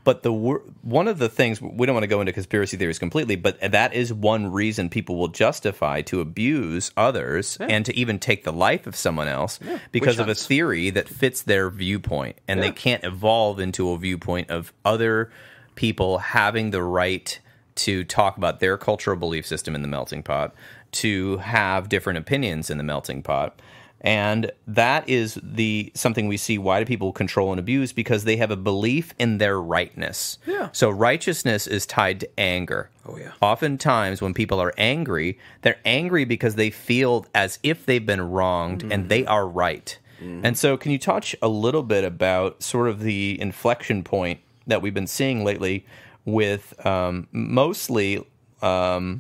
But one of the things, we don't want to go into conspiracy theories completely, but that is one reason people will justify to abuse others and to even take the life of someone else because of a theory that fits their viewpoint. And they can't evolve into a viewpoint of other people having the right to talk about their cultural belief system in the melting pot, to have different opinions in the melting pot. And that is something we see. Why do people control and abuse? Because they have a belief in their rightness. Yeah. So righteousness is tied to anger. Oh, yeah. Oftentimes when people are angry, they're angry because they feel as if they've been wronged and they are right. And so can you touch a little bit about sort of the inflection point that we've been seeing lately with mostly, I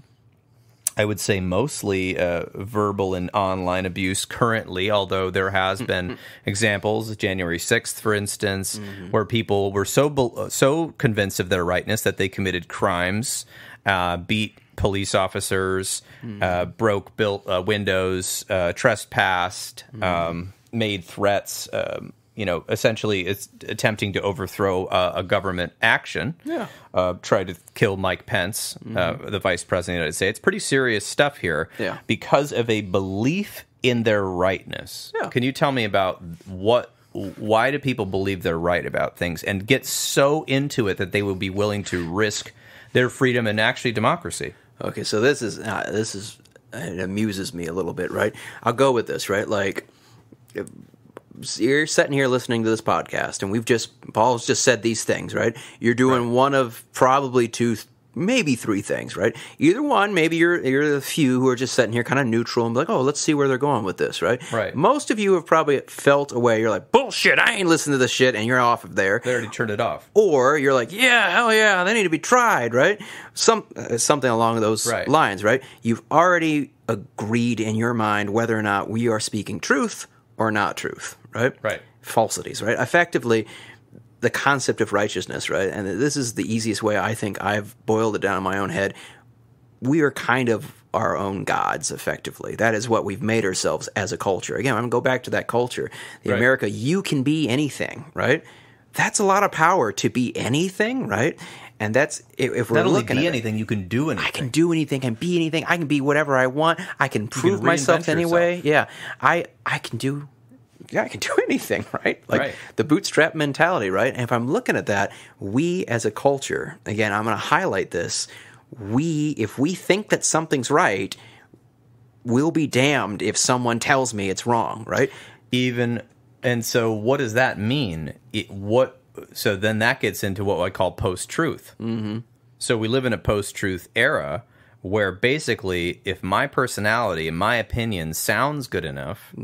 would say mostly verbal and online abuse currently, although there has been examples, January 6th, for instance, where people were so convinced of their rightness that they committed crimes, beat police officers, broke windows, trespassed, made threats, essentially it's attempting to overthrow a government action. Yeah. Tried to kill Mike Pence, the vice president of the United States. Pretty serious stuff here because of a belief in their rightness. Yeah. Can you tell me about why do people believe they're right about things and get so into it that they will be willing to risk their freedom and actually democracy? Okay, so this is it amuses me a little bit, right? I'll go with this, right? Like, you're sitting here listening to this podcast, and Paul's just said these things, right? You're doing one of probably two, maybe three things, right? Either one, maybe you're the few who are just sitting here kind of neutral and be like, oh, let's see where they're going with this, right? Right. Most of you have probably felt a way, you're like, bullshit, I ain't listening to this shit, and you're off of there. They already turned it off. Or you're like, yeah, hell yeah, they need to be tried, right? Something along those lines, right? You've already agreed in your mind whether or not we are speaking truth or not truth, right? Right. Falsities, right? Effectively, the concept of righteousness, right? And this is the easiest way I think I've boiled it down in my own head. We are kind of our own gods, effectively. That is what we've made ourselves as a culture. Again, I'm going to go back to that culture. The America, you can be anything, right? That's a lot of power to be anything, right? And that's, if we're looking at anything, you can do anything. I can do anything, I can be anything, I can be whatever I want, I can prove myself anyway. Yeah, I can do anything, right? Like the bootstrap mentality, right? And if I'm looking at that, we as a culture, again, I'm going to highlight this, if we think that something's right, we'll be damned if someone tells me it's wrong, right? And so what does that mean? So then that gets into what I call post-truth. Mm-hmm. So we live in a post-truth era where basically if my personality and my opinion sounds good enough,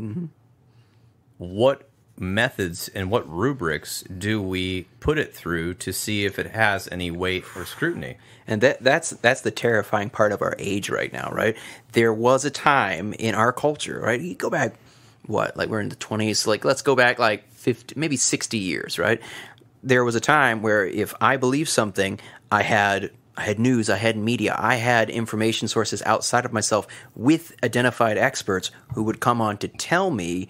what methods and what rubrics do we put it through to see if it has any weight or scrutiny? And that's the terrifying part of our age right now, right? There was a time in our culture, right? You go back, like we're in the 20s, like let's go back like 50, maybe 60 years, right? There was a time where if I believed something, I had news, I had media, I had information sources outside of myself with identified experts who would come on to tell me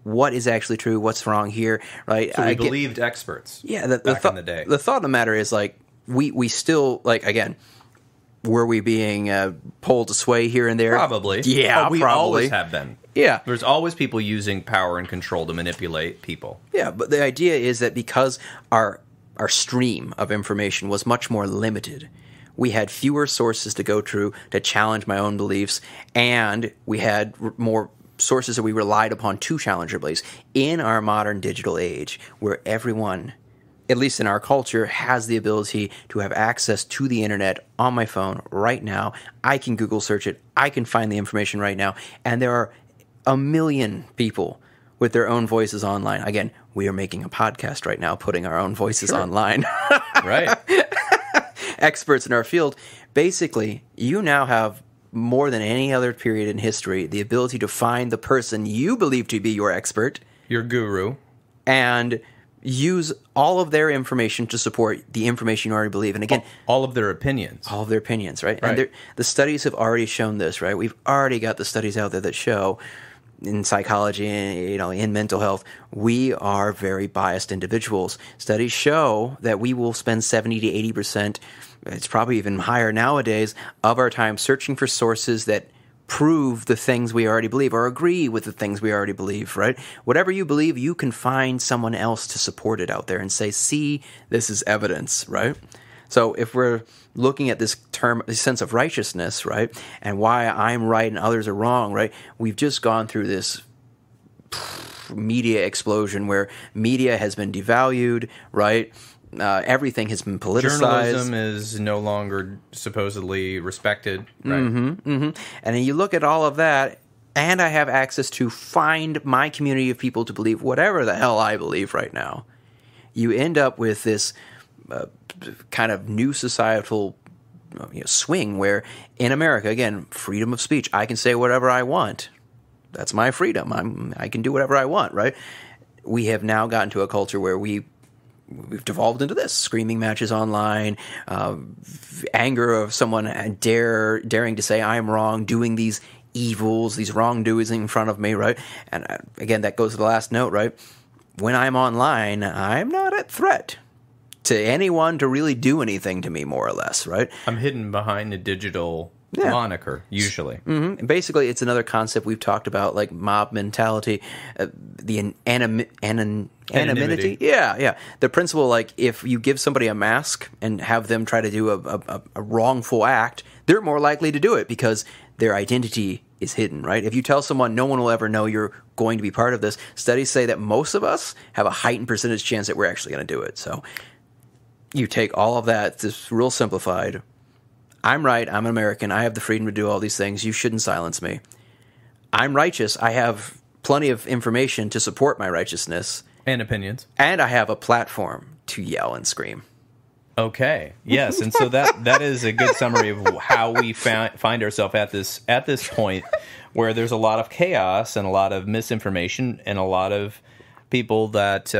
what is actually true, what's wrong here, right? So we believed experts back in the day. The thought of the matter is, like, we still, like, again, were we being pulled to sway here and there? Probably. Yeah, we always have been. Yeah. There's always people using power and control to manipulate people. Yeah, but the idea is that because our stream of information was much more limited, we had fewer sources to go to challenge my own beliefs, and we had more sources that we relied upon to challenge our beliefs. In our modern digital age, where everyone, at least in our culture, has the ability to have access to the internet on my phone right now, I can Google search it, I can find the information right now, and there are a million people with their own voices online. Again, we are making a podcast right now, putting our own voices online. Right. Experts in our field. Basically, you now have more than any other period in history, the ability to find the person you believe to be your expert, your guru, and use all of their information to support the information you already believe. And again, all of their opinions. All of their opinions, right? And the studies have already shown this, right? We've already got the studies out there that show in psychology and, in mental health, we are very biased individuals. Studies show that we will spend 70 to 80%, it's probably even higher nowadays, of our time searching for sources that prove the things we already believe or agree with the things we already believe, right? Whatever you believe, you can find someone else to support it out there and say, see, this is evidence, right? So if we're looking at this term, this sense of righteousness, right, and why I'm right and others are wrong, right, we've just gone through this media explosion where media has been devalued, right? Everything has been politicized. Journalism is no longer supposedly respected, right? And then you look at all of that, and I have access to find my community of people to believe whatever the hell I believe right now. You end up with this kind of new societal swing where in America, again, freedom of speech. I can say whatever I want. That's my freedom. I can do whatever I want, right? We have now gotten to a culture where we've devolved into this: screaming matches online, anger of someone daring to say I'm wrong, doing these evils, these wrongdoings in front of me, right? And again, that goes to the last note, right? When I'm online, I'm not at threat to anyone to really do anything to me, more or less, right? I'm hidden behind a digital moniker, usually. And basically, it's another concept we've talked about, like mob mentality, the anonymity. Yeah. The principle, like, if you give somebody a mask and have them try to do a wrongful act, they're more likely to do it because their identity is hidden, right? If you tell someone no one will ever know you're going to be part of this, studies say that most of us have a heightened percentage chance that we're actually going to do it. So you take all of that, this real simplified, I'm right, I'm an American, I have the freedom to do all these things, you shouldn't silence me. I'm righteous, I have plenty of information to support my righteousness. And opinions. And I have a platform to yell and scream. Okay, yes, and so that is a good summary of how we find ourselves at this point where there's a lot of chaos and a lot of misinformation and a lot of people that...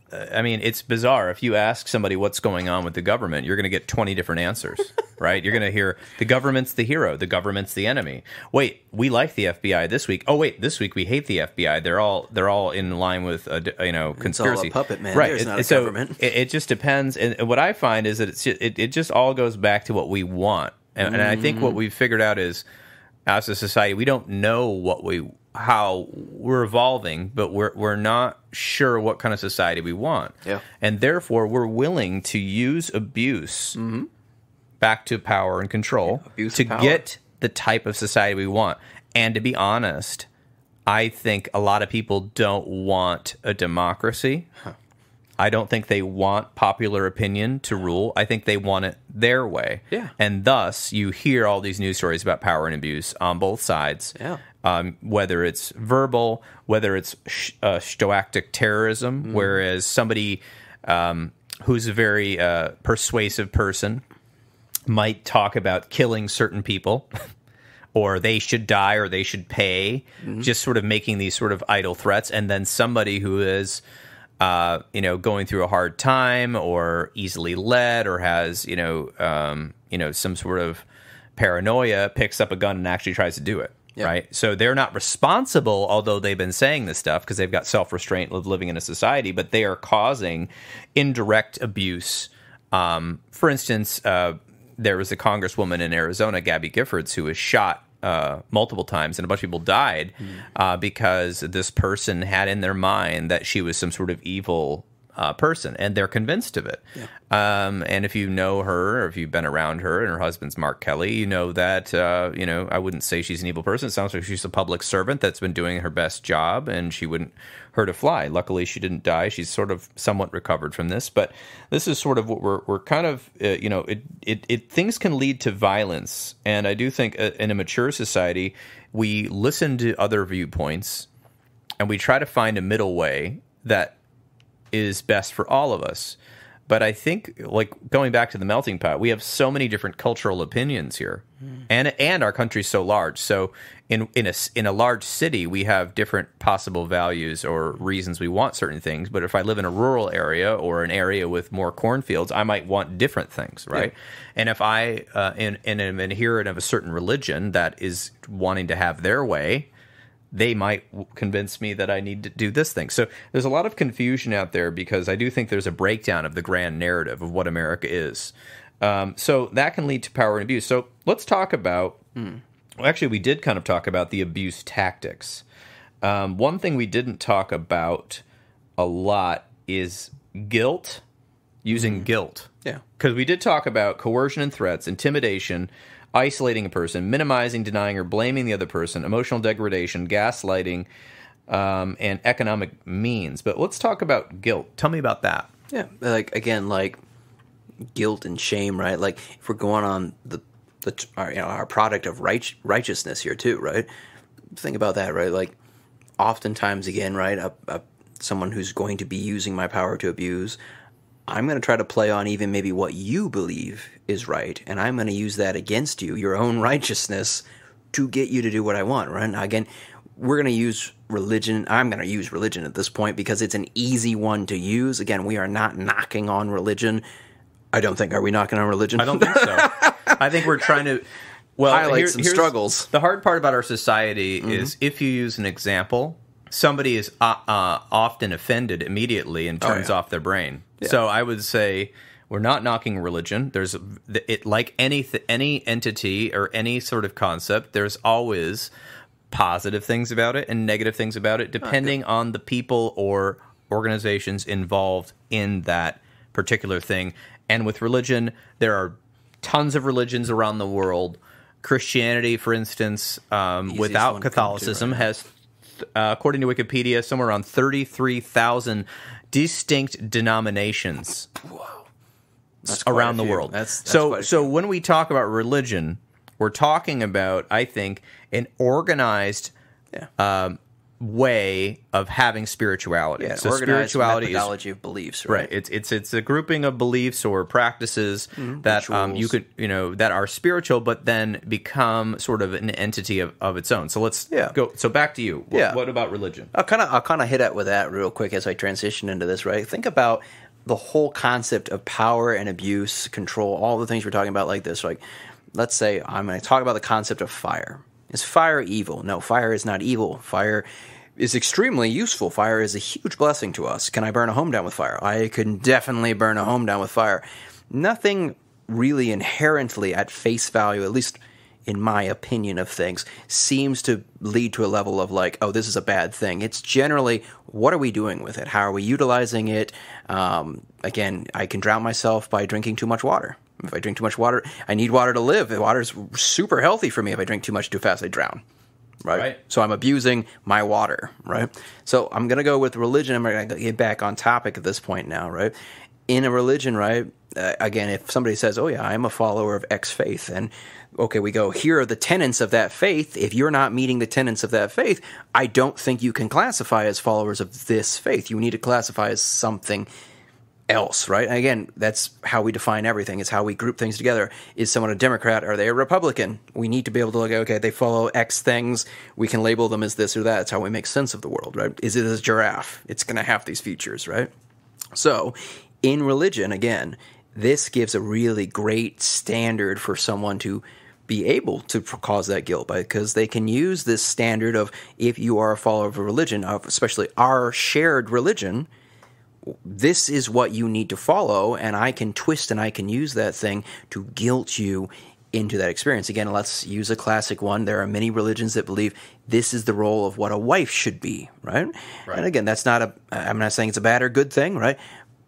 it's bizarre. If you ask somebody what's going on with the government, you're going to get 20 different answers, right? You're going to hear the government's the hero, the government's the enemy. Wait, we like the FBI this week. Oh, wait, this week we hate the FBI. They're all in line with conspiracy. It's all a puppet, man. Right. There's not a government. It just depends. And what I find is that it just all goes back to what we want. And I think what we've figured out is, as a society, we don't know how we're evolving, but we're not sure what kind of society we want. Yeah. And therefore, we're willing to use abuse back to power and control to get the type of society we want. And to be honest, I think a lot of people don't want a democracy. I don't think they want popular opinion to rule. I think they want it their way. Yeah. And thus, you hear all these news stories about power and abuse on both sides. Yeah. Whether it's verbal, whether it's stochastic terrorism, whereas somebody who's a very persuasive person might talk about killing certain people, or they should die, or they should pay, just sort of making these sort of idle threats, and then somebody who is going through a hard time, or easily led, or has some sort of paranoia, picks up a gun and actually tries to do it. Yep. Right. So they're not responsible, although they've been saying this stuff because they've got self-restraint of living in a society, but they are causing indirect abuse. For instance, there was a congresswoman in Arizona, Gabby Giffords, who was shot multiple times, and a bunch of people died because this person had in their mind that she was some sort of evil person, and they're convinced of it. Yeah. And if you know her, or if you've been around her, and her husband's Mark Kelly, you know that, I wouldn't say she's an evil person. It sounds like she's a public servant that's been doing her best job, and she wouldn't hurt a fly. Luckily, she didn't die. She's sort of somewhat recovered from this, but this is sort of what we're kind of, things can lead to violence. And I do think in a mature society, we listen to other viewpoints, and we try to find a middle way that is best for all of us. But I think, like, going back to the melting pot, we have so many different cultural opinions here, and our country's so large. So in a large city, we have different possible values or reasons we want certain things. But if I live in a rural area or an area with more cornfields, I might want different things, right? Yeah. And if I am an adherent of a certain religion that is wanting to have their way, they might convince me that I need to do this thing. So there's a lot of confusion out there because I do think there's a breakdown of the grand narrative of what America is. So that can lead to power and abuse. So let's talk about, well, actually we did kind of talk about the abuse tactics. One thing we didn't talk about a lot is guilt, using guilt. Yeah. Because we did talk about coercion and threats, intimidation, isolating a person, minimizing, denying, or blaming the other person, emotional degradation, gaslighting, and economic means. But let's talk about guilt. Tell me about that. Yeah, like guilt and shame, right? Like if we're going on our product of righteousness here too, right? Think about that, right? Like oftentimes, again, right, someone who's going to be using my power to abuse, I'm going to try to play on even maybe what you believe is right, and I'm going to use that against you, your own righteousness, to get you to do what I want, right? Now, again, we're going to use religion. I'm going to use religion at this point because it's an easy one to use. Again, we are not knocking on religion. I don't think. Are we knocking on religion? I don't think so. I think we're trying to highlight some struggles. The hard part about our society is if you use an example, somebody is often offended immediately and turns off their brain. Yeah. So I would say we're not knocking religion. There's like any entity or any sort of concept. There's always positive things about it and negative things about it, depending on the people or organizations involved in that particular thing. And with religion, there are tons of religions around the world. Christianity, for instance, without Catholicism, has, according to Wikipedia, somewhere around 33,000 distinct denominations around the world. That's so when we talk about religion, we're talking about, I think, an organized way of having spirituality. Yeah, so spirituality methodology of beliefs, right? It's a grouping of beliefs or practices that you could that are spiritual, but then become sort of an entity of its own. So let's go. So back to you. What about religion? I'll kind of hit it with that real quick as I transition into this. Right, think about the whole concept of power and abuse, control, all the things we're talking about like this. Like, let's say I'm going to talk about the concept of fire. Is fire evil? No, fire is not evil. Fire is extremely useful. Fire is a huge blessing to us. Can I burn a home down with fire? I can definitely burn a home down with fire. Nothing really inherently at face value, at least in my opinion of things, seems to lead to a level of like, oh, this is a bad thing. It's generally, what are we doing with it? How are we utilizing it? Again, I can drown myself by drinking too much water. If I drink too much water, I need water to live. Water's super healthy for me. If I drink too much too fast, I drown. Right? So I'm abusing my water, right? So I'm going to go with religion. I'm going to get back on topic at this point now, right? In a religion, right, again, if somebody says, oh, yeah, I'm a follower of X faith, and okay, we go, here are the tenets of that faith. If you're not meeting the tenets of that faith, I don't think you can classify as followers of this faith. You need to classify as something else, right? And again, that's how we define everything. It's how we group things together. Is someone a Democrat? Are they a Republican? We need to be able to look, okay, they follow X things. We can label them as this or that. That's how we make sense of the world, right? Is it a giraffe? It's going to have these features, right? So in religion, again, this gives a really great standard for someone to be able to cause that guilt, because they can use this standard of, if you are a follower of a religion, especially our shared religion, this is what you need to follow, and I can twist and I can use that thing to guilt you into that experience. Again, let's use a classic one. There are many religions that believe this is the role of what a wife should be, right? And again, that's not I'm not saying it's a bad or good thing, right?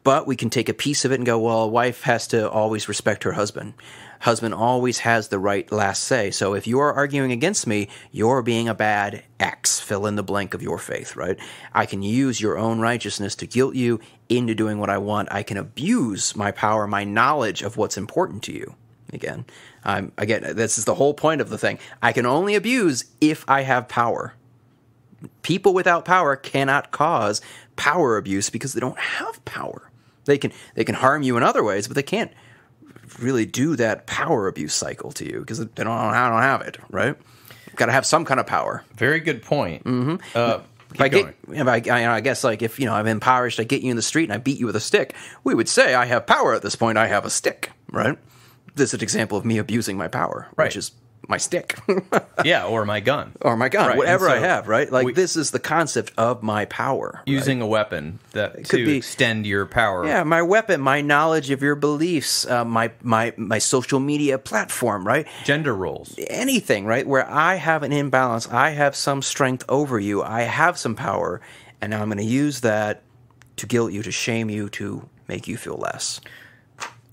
But we can take a piece of it and go, well, a wife has to always respect her husband. Husband always has the right last say. So if you are arguing against me, you're being a bad X. Fill in the blank of your faith, right? I can use your own righteousness to guilt you into doing what I want. I can abuse my power, my knowledge of what's important to you. Again, this is the whole point of the thing. I can only abuse if I have power. People without power cannot cause power abuse because they don't have power. They can harm you in other ways, but they can't really do that power abuse cycle to you because they don't have it, right? You've got to have some kind of power. Very good point. I guess like if I'm impoverished, I get you in the street and I beat you with a stick. We would say I have power at this point. I have a stick, right? This is an example of me abusing my power, which is my stick. Yeah, or my gun. Or my gun, right. whatever I have, right? Like this is the concept of my power. Using a weapon to extend your power. Yeah, my weapon, my knowledge of your beliefs, my social media platform, right? Gender roles. Anything, right? Where I have an imbalance, I have some strength over you, I have some power, and now I'm going to use that to guilt you, to shame you, to make you feel less.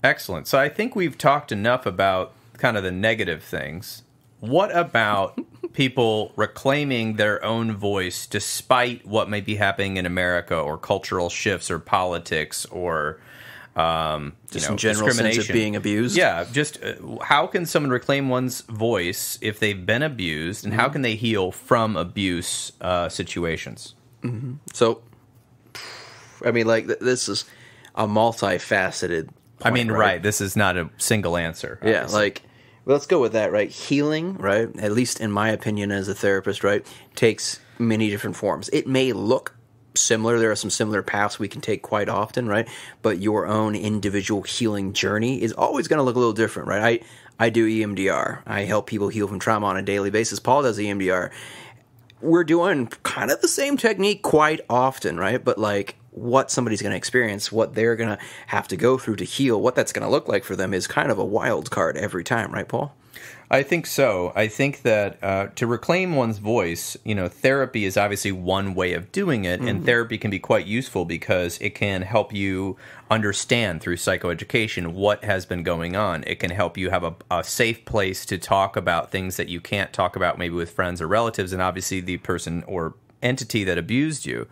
Excellent. So I think we've talked enough about kind of the negative things. What about people reclaiming their own voice despite what may be happening in America or cultural shifts or politics or just in general sense of being abused? Yeah, just how can someone reclaim one's voice if they've been abused, and how can they heal from abuse situations? Mm-hmm. So, I mean, like, this is a multifaceted point, right? This is not a single answer. Obviously. Yeah, like, well, let's go with that, right? Healing, right, at least in my opinion as a therapist, right, takes many different forms. It may look similar. There are some similar paths we can take quite often, right? But your own individual healing journey is always going to look a little different, right? I do EMDR. I help people heal from trauma on a daily basis. Paul does EMDR. We're doing kind of the same technique quite often, right? But like what somebody's going to experience, what they're going to have to go through to heal, what that's going to look like for them is kind of a wild card every time, right, Paul? I think so. I think that to reclaim one's voice, therapy is obviously one way of doing it, and therapy can be quite useful because it can help you understand through psychoeducation what has been going on. It can help you have a safe place to talk about things that you can't talk about maybe with friends or relatives, and obviously the person or entity that abused you.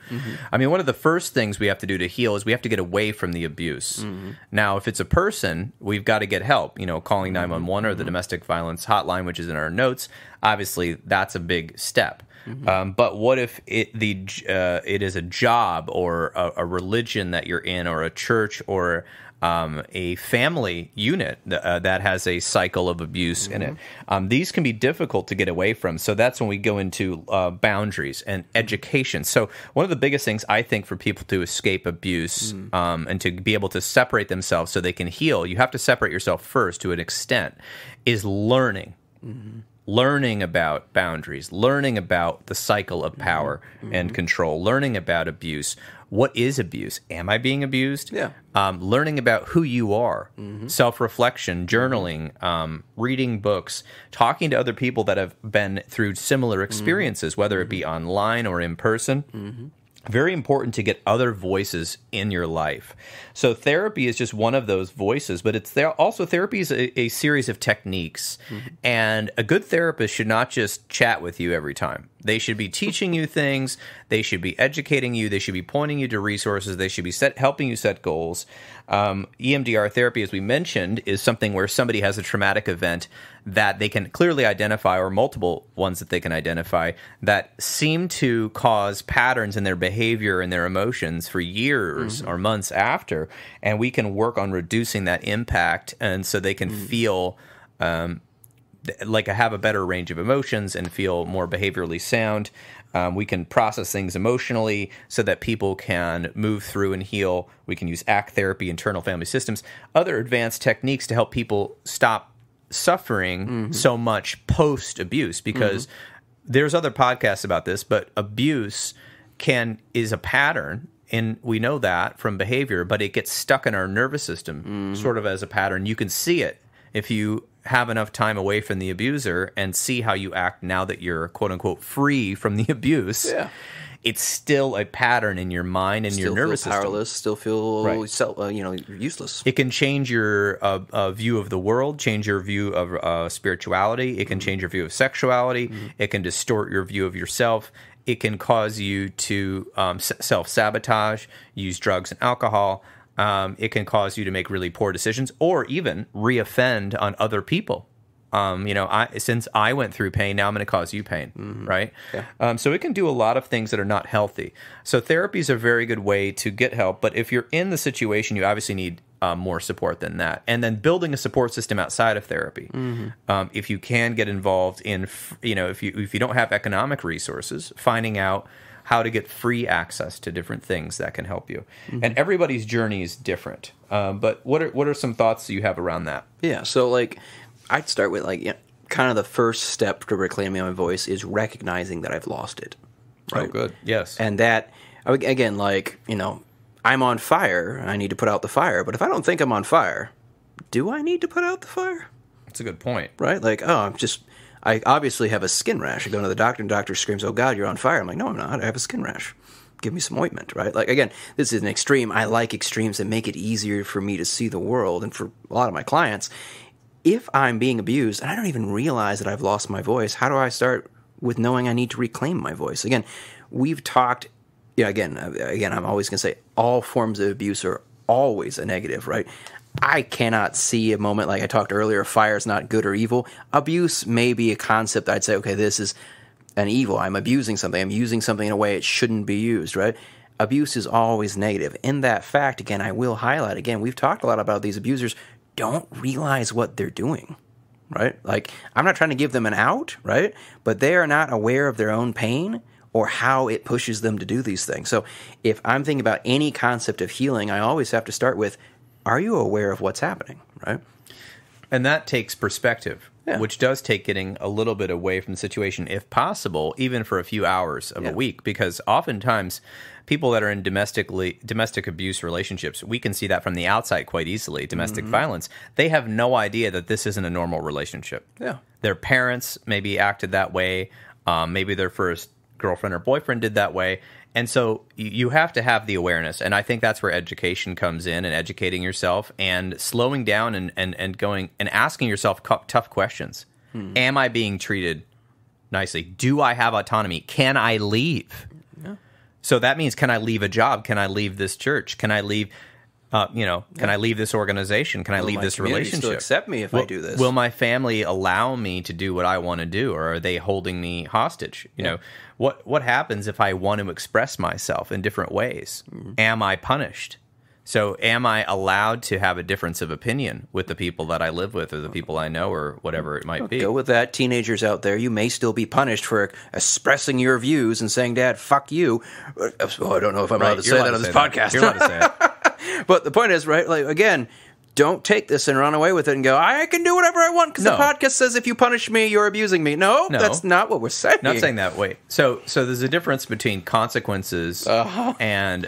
I mean, one of the first things we have to do to heal is we have to get away from the abuse. Now, if it's a person, we've got to get help, calling 911 or the domestic violence hotline, which is in our notes. Obviously, that's a big step. But what if it is a job or a religion that you're in, or a church, or a family unit that has a cycle of abuse in it? These can be difficult to get away from. So that's when we go into boundaries and education. So one of the biggest things I think for people to escape abuse and to be able to separate themselves so they can heal, you have to separate yourself first to an extent, is learning. Learning about boundaries, learning about the cycle of power and control, learning about abuse. What is abuse? Am I being abused? Yeah. Learning about who you are, self-reflection, journaling, reading books, talking to other people that have been through similar experiences, whether it be online or in person. Very important to get other voices in your life. So therapy is just one of those voices, but also therapy is a series of techniques. And a good therapist should not just chat with you every time. They should be teaching you things. They should be educating you. They should be pointing you to resources. They should be helping you set goals. EMDR therapy, as we mentioned, is something where somebody has a traumatic event that they can clearly identify, or multiple ones that they can identify, that seem to cause patterns in their behavior and their emotions for years or months after. And we can work on reducing that impact, and so they can feel like have a better range of emotions and feel more behaviorally sound. We can process things emotionally so that people can move through and heal. We can use ACT therapy, internal family systems, other advanced techniques to help people stop suffering so much post-abuse, because there's other podcasts about this, but abuse is a pattern, and we know that from behavior, but it gets stuck in our nervous system sort of as a pattern. You can see it if you have enough time away from the abuser and see how you act now that you're quote-unquote free from the abuse. Yeah. It's still a pattern in your mind and your nervous system. Still feel powerless, useless. It can change your view of the world, change your view of spirituality. It can change your view of sexuality. It can distort your view of yourself. It can cause you to self-sabotage, use drugs and alcohol. It can cause you to make really poor decisions, or even reoffend on other people. Since I went through pain, now I'm going to cause you pain, right? Yeah. So it can do a lot of things that are not healthy. So therapy is a very good way to get help. But if you're in the situation, you obviously need more support than that. And then building a support system outside of therapy. If you can get involved in, if you don't have economic resources, finding out how to get free access to different things that can help you. And everybody's journey is different. But what are some thoughts you have around that? Yeah, so like I'd start with kind of the first step to reclaiming my voice is recognizing that I've lost it. Right? Oh, good. Yes. And that, again, I'm on fire, I need to put out the fire. But if I don't think I'm on fire, do I need to put out the fire? That's a good point. Right? I obviously have a skin rash. I go to the doctor, and the doctor screams, "Oh, God, you're on fire." I'm like, "No, I'm not. I have a skin rash. Give me some ointment," right? Again, this is an extreme. I like extremes that make it easier for me to see the world. And for a lot of my clients, if I'm being abused and I don't even realize that I've lost my voice, how do I start with knowing I need to reclaim my voice? Again, we've talked, again, I'm always going to say all forms of abuse are always a negative, right? I cannot see a moment like I talked earlier, fire is not good or evil. Abuse may be a concept I'd say, okay, this is an evil. I'm abusing something. I'm using something in a way it shouldn't be used, right? Abuse is always negative. In that fact, again, I will highlight, again, we've talked a lot about these abusers don't realize what they're doing, right? I'm not trying to give them an out, right? But they are not aware of their own pain or how it pushes them to do these things. So if I'm thinking about any concept of healing, I always have to start with, are you aware of what's happening, right? And that takes perspective, which does take getting a little bit away from the situation, if possible, even for a few hours of a week, because oftentimes people that are in domestic abuse relationships, we can see that from the outside quite easily, domestic violence, they have no idea that this isn't a normal relationship. Yeah. Their parents maybe acted that way, maybe their first girlfriend or boyfriend did that way. And so you have to have the awareness. And I think that's where education comes in, and educating yourself and slowing down and going and asking yourself tough questions. Am I being treated nicely? Do I have autonomy? Can I leave? Yeah. So that means, can I leave a job? Can I leave this church? Can I leave, can I leave this organization? Can I leave this relationship? Still accept me if I do this? Will my family allow me to do what I want to do, or are they holding me hostage? You know, what happens if I want to express myself in different ways? Am I punished? So am I allowed to have a difference of opinion with the people that I live with, or the people I know, or whatever it might be? Go with that. Teenagers out there, you may still be punished for expressing your views and saying, "Dad, fuck you." Oh, I don't know if I'm allowed to say that on this podcast. You're allowed to say it. But the point is, right, again, don't take this and run away with it and go, I can do whatever I want because the podcast says if you punish me, you're abusing me. No, that's not what we're saying. Not saying that way. So there's a difference between consequences and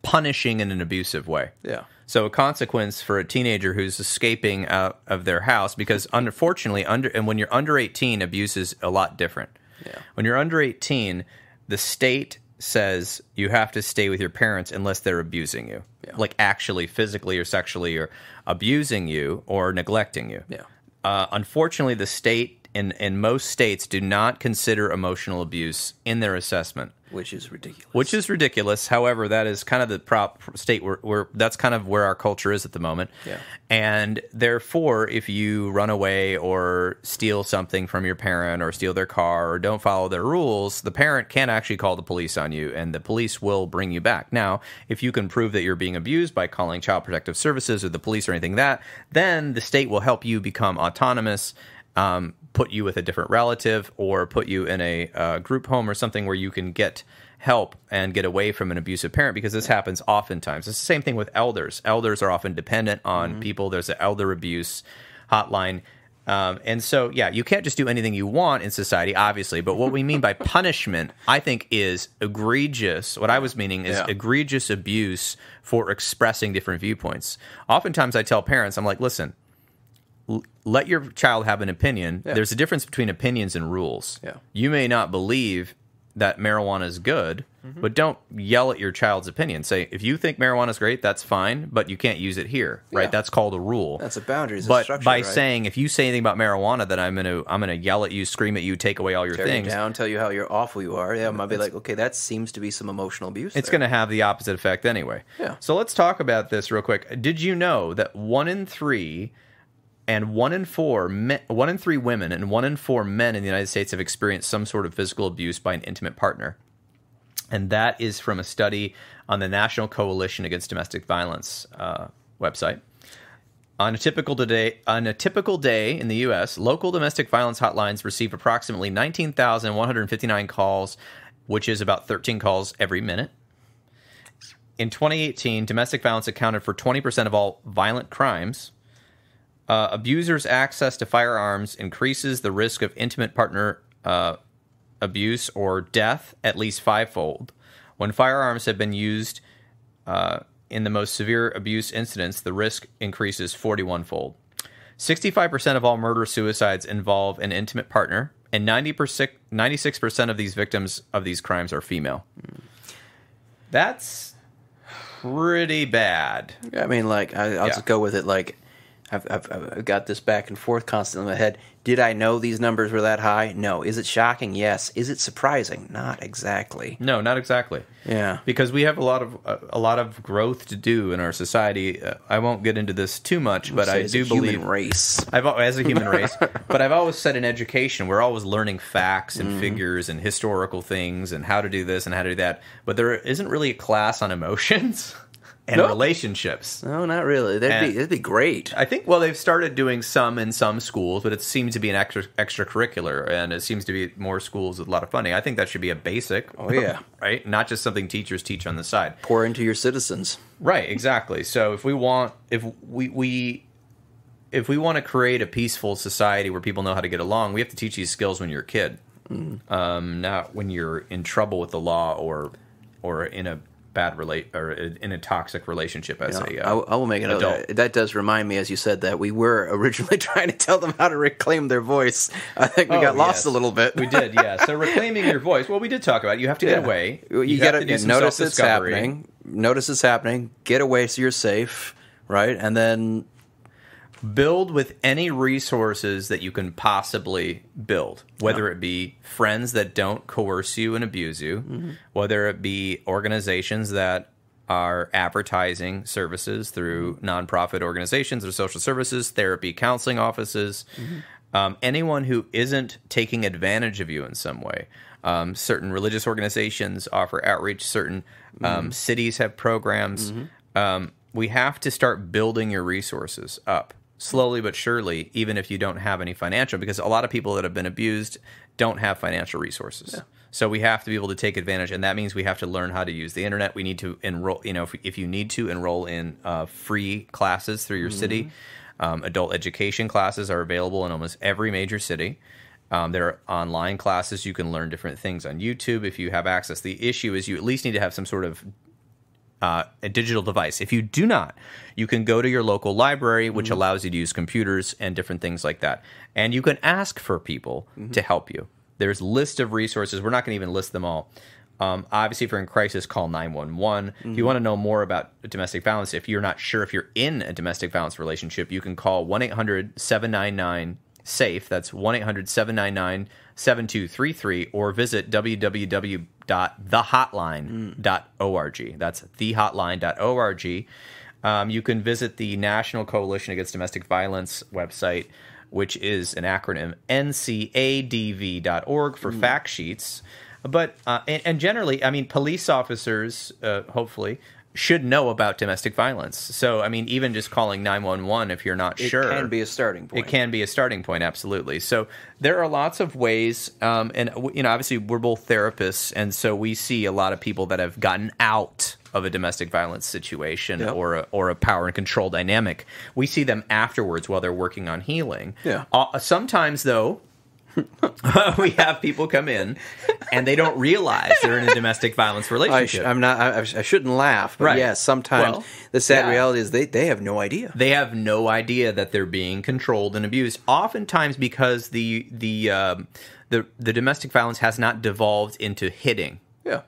punishing in an abusive way. Yeah. So a consequence for a teenager who's escaping out of their house, because unfortunately, when you're under 18, abuse is a lot different. Yeah. When you're under 18, the state says you have to stay with your parents unless they're abusing you, like actually physically or sexually, or abusing you or neglecting you. Yeah. Unfortunately, the state in most states do not consider emotional abuse in their assessment. Which is ridiculous. However, that is kind of the state where that's kind of where our culture is at the moment. Yeah. And therefore, if you run away or steal something from your parent, or steal their car, or don't follow their rules, the parent can actually call the police on you, and the police will bring you back. Now, if you can prove that you're being abused by calling Child Protective Services or the police or anything then the state will help you become autonomous, put you with a different relative, or put you in a group home or something where you can get help and get away from an abusive parent, because this happens oftentimes. It's the same thing with elders. Elders are often dependent on people. There's an elder abuse hotline. And so, you can't just do anything you want in society, obviously. But what we mean by punishment, I think, is egregious. What I was meaning is egregious abuse for expressing different viewpoints. Oftentimes I tell parents, I'm like, listen, let your child have an opinion. Yeah. There's a difference between opinions and rules. Yeah. You may not believe that marijuana is good, but don't yell at your child's opinion. Say, if you think marijuana is great, that's fine, but you can't use it here, right? That's called a rule. That's a boundary. But by saying, if you say anything about marijuana, then I'm gonna yell at you, scream at you, take away all your things, you down, tell you how you're awful you are. Yeah, I might be like, okay, that seems to be some emotional abuse. It's going to have the opposite effect anyway. Yeah. So let's talk about this real quick. Did you know that 1 in 3 and 1 in 3 women and 1 in 4 men in the United States have experienced some sort of physical abuse by an intimate partner. And that is from a study on the National Coalition Against Domestic Violence website. On a typical day in the U.S., local domestic violence hotlines receive approximately 19,159 calls, which is about 13 calls every minute. In 2018, domestic violence accounted for 20% of all violent crimes. Abusers' access to firearms increases the risk of intimate partner abuse or death at least 5-fold. When firearms have been used in the most severe abuse incidents, the risk increases 41-fold. 65% of all murder-suicides involve an intimate partner, and 96% of these victims of these crimes are female. That's pretty bad. I mean, like, I'll just go with it. Like, I've got this back and forth constantly in my head. Did I know these numbers were that high? No. Is it shocking? Yes. Is it surprising? Not exactly. No, not exactly. Yeah, because we have a lot of growth to do in our society. I won't get into this too much, but I do believe human race. As a human race. But I've always said in education, we're always learning facts and figures and historical things and how to do this and how to do that. But there isn't really a class on emotions. And relationships. No, not really. That'd be great. I think, well, they've started doing some in some schools, but it seems to be an extracurricular, and it seems to be more schools with a lot of funding. I think that should be a basic. Oh, yeah. Right? Not just something teachers teach on the side. Pour into your citizens. Right, exactly. So if we want to create a peaceful society where people know how to get along, we have to teach these skills when you're a kid. Not when you're in trouble with the law or in a in a toxic relationship as I will make it adult. That does remind me, as you said, that we were originally trying to tell them how to reclaim their voice. I think we got lost a little bit. We did, yeah. So reclaiming your voice. Well, we did talk about it. You have to get away. You got to notice it's happening. Notice it's happening. Get away so you're safe, right? And then build with any resources that you can possibly build, whether it be friends that don't coerce you and abuse you, whether it be organizations that are advertising services through nonprofit organizations or social services, therapy, counseling offices, anyone who isn't taking advantage of you in some way. Certain religious organizations offer outreach, certain cities have programs. We have to start building your resources up. Slowly but surely, even if you don't have any financial, because a lot of people that have been abused don't have financial resources. Yeah. So we have to be able to take advantage, and that means we have to learn how to use the internet. We need to enroll, if you need to enroll in free classes through your city. Adult education classes are available in almost every major city. There are online classes. You can learn different things on YouTube if you have access. The issue is you at least need to have some sort of a digital device. If you do not, you can go to your local library, which allows you to use computers and different things like that. And you can ask for people to help you. There's a list of resources. We're not going to even list them all. Obviously, if you're in crisis, call 911. If you want to know more about domestic violence, if you're not sure if you're in a domestic violence relationship, you can call 1-800-799-SAFE. That's 1-800-799-7233, or visit www.thehotline.org. That's thehotline.org. You can visit the National Coalition Against Domestic Violence website, which is an acronym, ncadv.org, for fact sheets. But and generally, I mean, police officers, hopefully, should know about domestic violence. So, I mean, even just calling 911 if you're not sure. It can be a starting point. It can be a starting point, absolutely. So there are lots of ways, and, obviously we're both therapists, and so we see a lot of people that have gotten out of a domestic violence situation or a power and control dynamic. We see them afterwards while they're working on healing. Yeah. Sometimes, though, we have people come in and they don't realize they're in a domestic violence relationship. I shouldn't laugh, but yes, sometimes the sad reality is they have no idea. They have no idea that they're being controlled and abused. Oftentimes because the domestic violence has not devolved into hitting,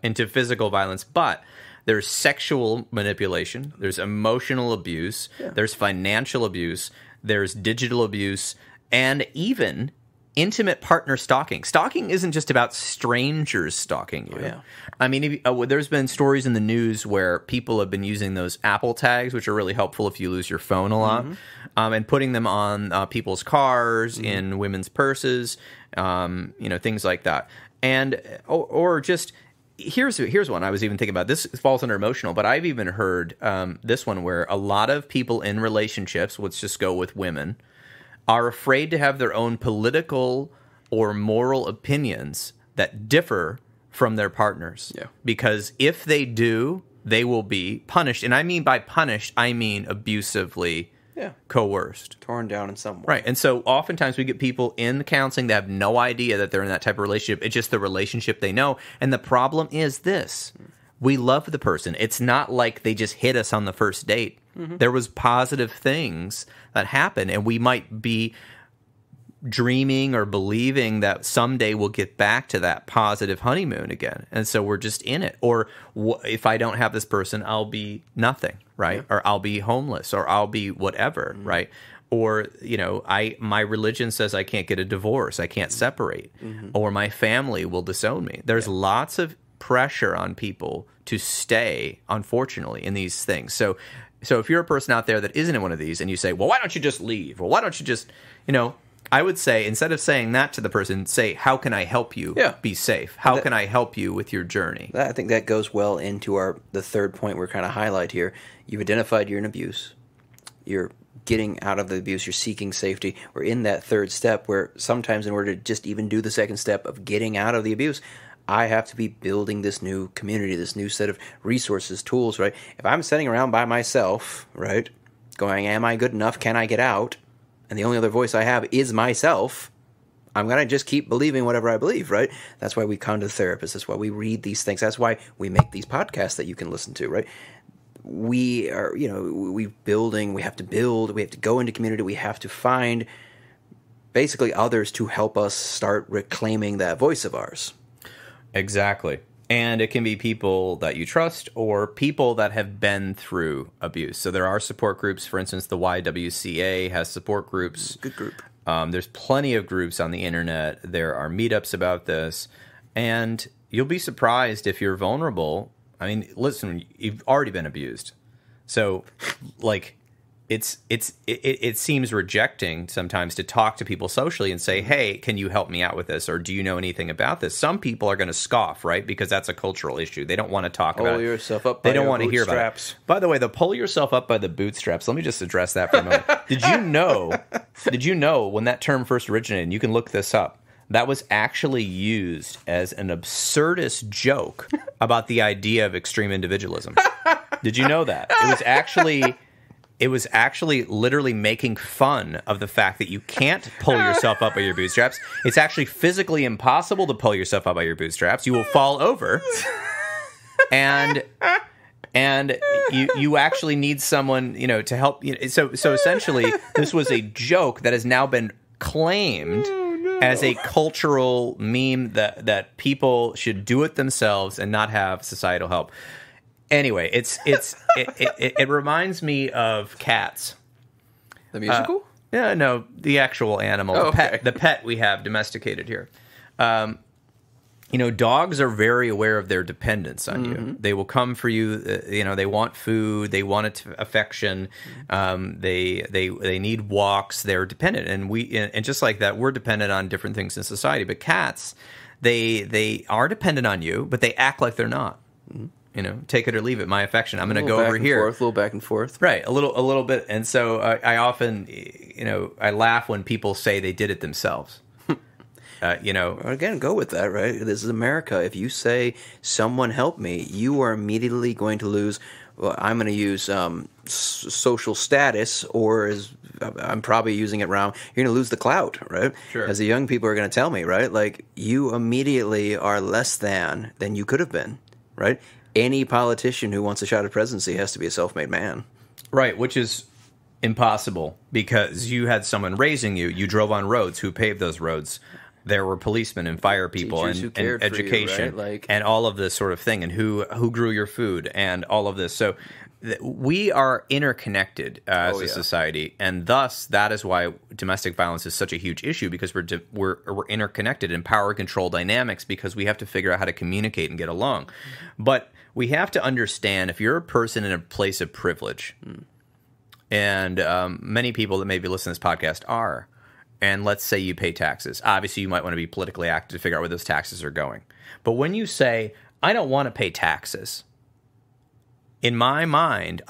into physical violence, but there's sexual manipulation, there's emotional abuse, there's financial abuse, there's digital abuse, and even intimate partner stalking. Stalking isn't just about strangers stalking you. Oh, yeah. I mean, there's been stories in the news where people have been using those Apple tags, which are really helpful if you lose your phone a lot, and putting them on people's cars, in women's purses, things like that. And or just here's one I was even thinking about. This falls under emotional, but I've even heard this one where a lot of people in relationships, let's just go with women, are afraid to have their own political or moral opinions that differ from their partners. Yeah. Because if they do, they will be punished. And I mean by punished, I mean abusively coerced. Torn down in some way. Right. And so oftentimes we get people in counseling that have no idea that they're in that type of relationship. It's just the relationship they know. And the problem is this. We love the person. It's not like they just hit us on the first date. There was positive things that happened, and we might be dreaming or believing that someday we'll get back to that positive honeymoon again. And so we're just in it. Or if I don't have this person, I'll be nothing, right? Yeah. Or I'll be homeless, or I'll be whatever, right? Or, my religion says I can't get a divorce, I can't separate, or my family will disown me. There's lots of pressure on people to stay, unfortunately, in these things. So if you're a person out there that isn't in one of these, and you say, well, why don't you just leave? Or why don't you just, I would say, instead of saying that to the person, say, how can I help you be safe? How can I help you with your journey? I think that goes well into the third point we're kind of highlight here. You've identified you're in abuse. You're getting out of the abuse. You're seeking safety. We're in that third step where sometimes in order to just even do the second step of getting out of the abuse, I have to be building this new community, this new set of resources, tools, right? If I'm sitting around by myself, right, going, am I good enough? Can I get out? And the only other voice I have is myself, I'm going to just keep believing whatever I believe, right? That's why we come to the therapist. That's why we read these things. That's why we make these podcasts that you can listen to, right? We are, we have to build, we have to go into community, we have to find basically others to help us start reclaiming that voice of ours. Exactly. And it can be people that you trust or people that have been through abuse. So there are support groups. For instance, the YWCA has support groups. Good group. There's plenty of groups on the internet. There are meetups about this. And you'll be surprised if you're vulnerable. I mean, listen, you've already been abused. So, it seems rejecting sometimes to talk to people socially and say, hey, can you help me out with this? Or do you know anything about this? Some people are going to scoff, right? Because that's a cultural issue. They don't want to talk about it. Pull yourself up by They don't want to hear about it. By the way, the pull yourself up by the bootstraps, let me just address that for a moment. Did you know when that term first originated, and you can look this up, that was actually used as an absurdist joke about the idea of extreme individualism. Did you know that? It was actually literally making fun of the fact that you can't pull yourself up by your bootstraps. It's actually physically impossible to pull yourself up by your bootstraps. You will fall over. And you actually need someone, to help. So essentially, this was a joke that has now been claimed as a cultural meme that people should do it themselves and not have societal help. Anyway, it reminds me of Cats. The musical? Yeah, no, the actual animal, the pet we have domesticated here. Dogs are very aware of their dependence on you. They will come for you. They want food. They want affection. They need walks. They're dependent, and just like that, we're dependent on different things in society. But cats, they are dependent on you, but they act like they're not. Take it or leave it. My affection. I'm going to go over here. A little back and forth. Right, a little bit. And so I often, I laugh when people say they did it themselves. Again, go with that, right? This is America. If you say someone help me, you are immediately going to lose. Well, I'm going to use social status, or I'm probably using it wrong. You're going to lose the clout, right? Sure. As the young people are going to tell me, right? Like, you immediately are less than you could have been, right? Any politician who wants a shot at presidency has to be a self-made man. Right, which is impossible because you had someone raising you. You drove on roads. Who paved those roads? there were policemen and fire people Teachers who and cared for you, education right? and all of this sort of thing, and who grew your food and all of this. So we are interconnected as a society, and thus that is why domestic violence is such a huge issue, because we're interconnected in power control dynamics, because we have to figure out how to communicate and get along. But we have to understand, if you're a person in a place of privilege, and many people that maybe listen to this podcast are, and let's say you pay taxes. Obviously, you might want to be politically active to figure out where those taxes are going. But when you say, I don't want to pay taxes, in my mind,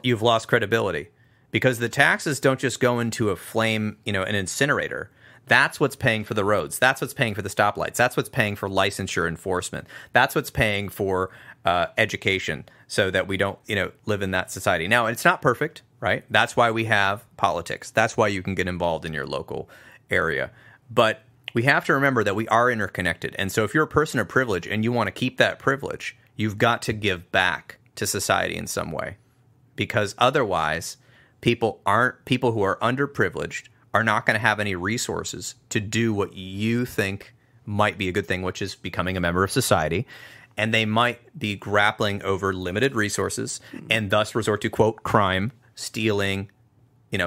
you've lost credibility, because the taxes don't just go into an incinerator. That's what's paying for the roads. That's what's paying for the stoplights. That's what's paying for licensure enforcement. That's what's paying for education, so that we don't, live in that society. Now, it's not perfect, right? That's why we have politics. That's why you can get involved in your local area. But we have to remember that we are interconnected. And so if you're a person of privilege and you want to keep that privilege, you've got to give back to society in some way. Because otherwise, people who are underprivileged are not going to have any resources to do what you think might be a good thing, which is becoming a member of society. And they might be grappling over limited resources and thus resort to, quote, crime, stealing,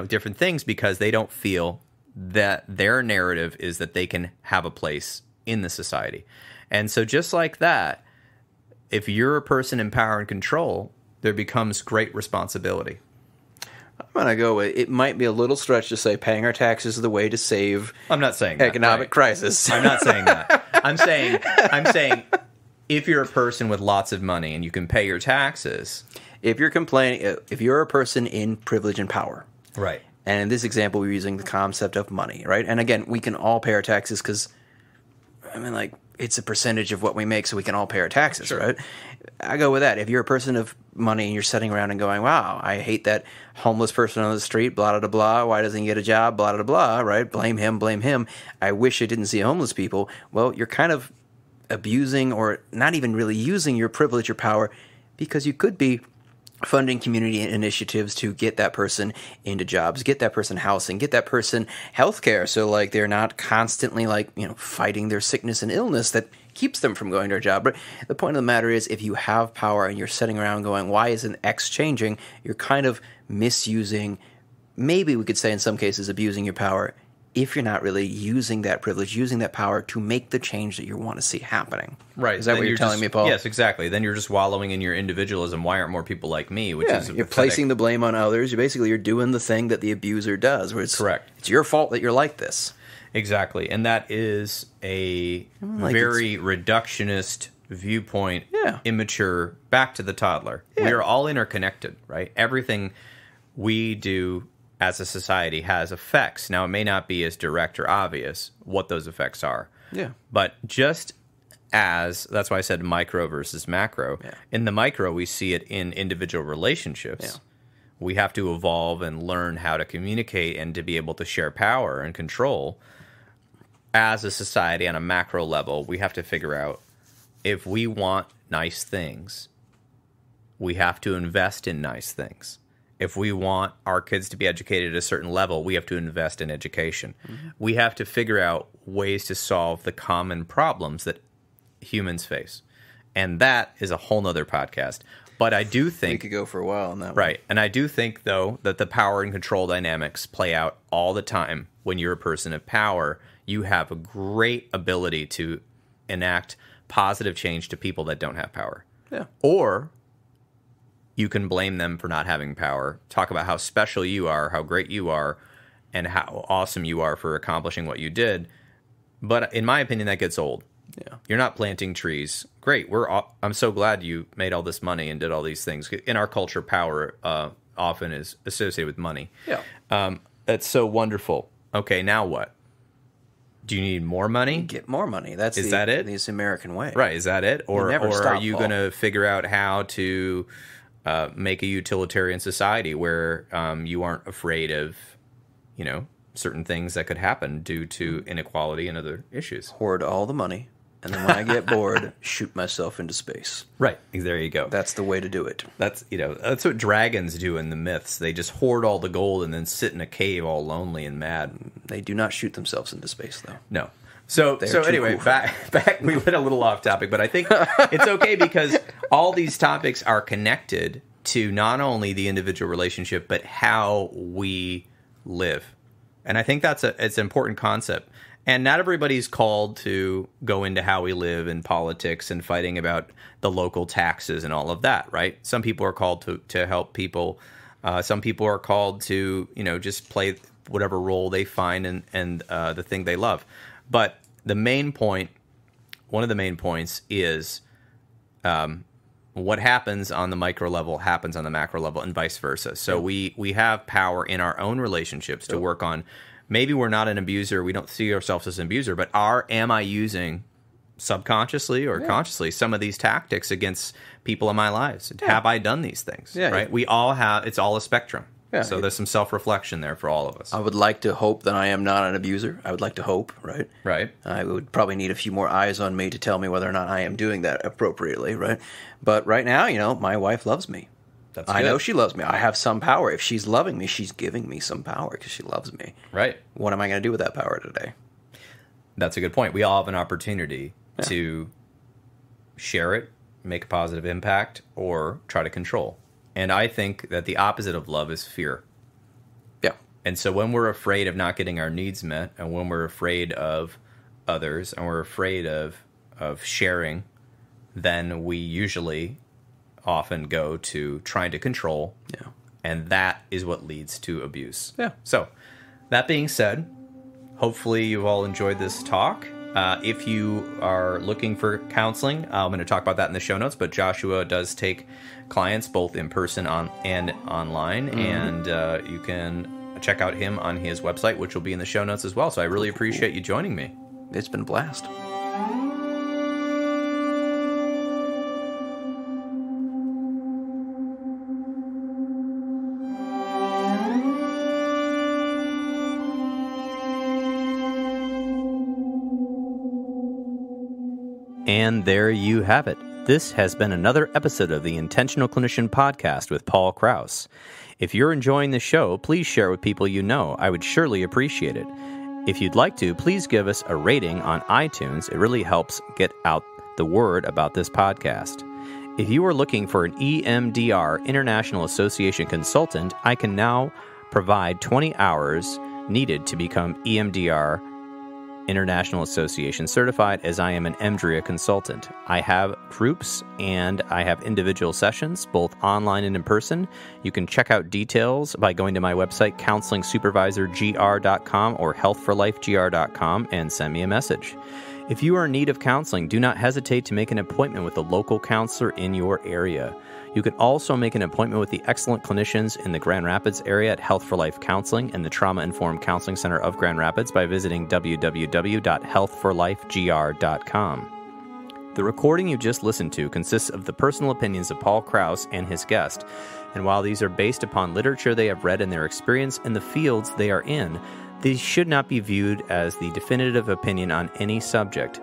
different things, because they don't feel that their narrative is that they can have a place in the society. And so just like that, if you're a person in power and control, there becomes great responsibility. I'm going to go with, it might be a little stretch to say paying our taxes is the way to save I'm not saying that, economic crisis. I'm not saying that. I'm saying if you're a person with lots of money and you can pay your taxes. If you're a person in privilege and power. Right. And in this example, we're using the concept of money, right? And again, we can all pay our taxes because, it's a percentage of what we make, so we can all pay our taxes, sure. Right? I go with that. If you're a person of money and you're sitting around and going, wow, I hate that homeless person on the street, blah, blah, blah, blah. Why doesn't he get a job, blah, blah, blah, right? Blame him. I wish I didn't see homeless people. Well, you're kind of abusing or not even really using your privilege or power, because you could be funding community initiatives to get that person into jobs, get that person housing, get that person healthcare, so they're not constantly fighting their sickness and illness that keeps them from going to a job. But the point of the matter is, if you have power and you're sitting around going, why isn't X changing? You're kind of misusing, maybe we could say in some cases abusing your power, if you're not really using that privilege, using that power to make the change that you want to see happening. Right. Is that what you're telling me, Paul? Yes, exactly. Then you're just wallowing in your individualism. Why aren't more people like me? You're placing the blame on others. You're doing the thing that the abuser does. Where it's, correct. It's your fault that you're like this. Exactly. And that is a very reductionist viewpoint, immature, back to the toddler. Yeah. We are all interconnected, right? Everything we do as a society has effects. Now, it may not be as direct or obvious what those effects are. Yeah. But just as, that's why I said micro versus macro. Yeah. In the micro, we see it in individual relationships. Yeah. We have to evolve and learn how to communicate and to be able to share power and control. As a society on a macro level, we have to figure out, if we want nice things, we have to invest in nice things. If we want our kids to be educated at a certain level, we have to invest in education. Mm-hmm. We have to figure out ways to solve the common problems that humans face. And that is a whole nother podcast. But I do think... We could go for a while on that one. Right. And I do think, though, that the power and control dynamics play out all the time. When you're a person of power, you have a great ability to enact positive change to people that don't have power. Yeah. Or you can blame them for not having power, talk about how special you are, how great you are, and how awesome you are for accomplishing what you did. But in my opinion, that gets old. Yeah. You're not planting trees. Great. I'm so glad you made all this money and did all these things. In our culture, power often is associated with money. Yeah. That's so wonderful. Okay, now what? Do you need more money? Get more money. That it? This American way. Right. Is that it? Or are you going to figure out how to make a utilitarian society where you aren't afraid of, certain things that could happen due to inequality and other issues? Hoard all the money, and then when I get bored, shoot myself into space. Right. There you go. That's the way to do it. That's what dragons do in the myths. They just hoard all the gold and then sit in a cave all lonely and mad. They do not shoot themselves into space, though. No. So anyway, cool back we went a little off topic, but I think it's okay because all these topics are connected to not only the individual relationship, but how we live. And I think it's an important concept. And not everybody's called to go into how we live in politics and fighting about the local taxes and all of that, right? Some people are called to help people. Some people are called to, just play whatever role they find and the thing they love. But the main point, one of the main points is what happens on the micro level happens on the macro level and vice versa. So we have power in our own relationships to work on. Maybe we're not an abuser. We don't see ourselves as an abuser, but am I using subconsciously or consciously some of these tactics against people in my lives? Have I done these things? Right? We all have. It's all a spectrum. So there's some self-reflection there for all of us. I would like to hope that I am not an abuser. I would like to hope, right? Right. I would probably need a few more eyes on me to tell me whether or not I am doing that appropriately, right? But right now, my wife loves me. That's I good. know she loves me. I have some power. If she's loving me, she's giving me some power because she loves me. Right. What am I going to do with that power today? That's a good point. We all have an opportunity to share it, make a positive impact, or try to control. And I think that the opposite of love is fear. Yeah. And so when we're afraid of not getting our needs met, and when we're afraid of others, and we're afraid of sharing, then we usually often go to trying to control. Yeah. And that is what leads to abuse. Yeah. So that being said, hopefully you've all enjoyed this talk. If you are looking for counseling, I'm going to talk about that in the show notes, but Joshua does take clients both in person and online, and you can check out him on his website, which will be in the show notes as well. So I really appreciate you joining me. It's been a blast. And there you have it. This has been another episode of the Intentional Clinician Podcast with Paul Krauss. If you're enjoying the show, please share with people you know. I would surely appreciate it. If you'd like to, please give us a rating on iTunes. It really helps get out the word about this podcast. If you are looking for an EMDR International Association consultant, I can now provide 20 hours needed to become EMDR International Association certified, as I am an EMDRIA consultant. I have groups and I have individual sessions, both online and in person. You can check out details by going to my website, counselingsupervisorgr.com or healthforlifegr.com, and send me a message. If you are in need of counseling, do not hesitate to make an appointment with a local counselor in your area. You can also make an appointment with the excellent clinicians in the Grand Rapids area at Health for Life Counseling and the Trauma Informed Counseling Center of Grand Rapids by visiting www.healthforlifegr.com. The recording you just listened to consists of the personal opinions of Paul Krauss and his guest, and while these are based upon literature they have read and their experience in the fields they are in, these should not be viewed as the definitive opinion on any subject.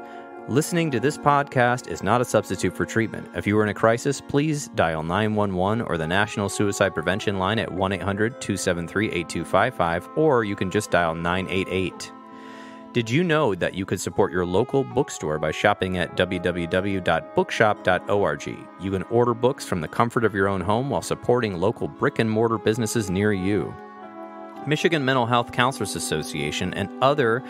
Listening to this podcast is not a substitute for treatment. If you are in a crisis, please dial 911 or the National Suicide Prevention Line at 1-800-273-8255, or you can just dial 988. Did you know that you could support your local bookstore by shopping at www.bookshop.org? You can order books from the comfort of your own home while supporting local brick-and-mortar businesses near you. Michigan Mental Health Counselors Association and other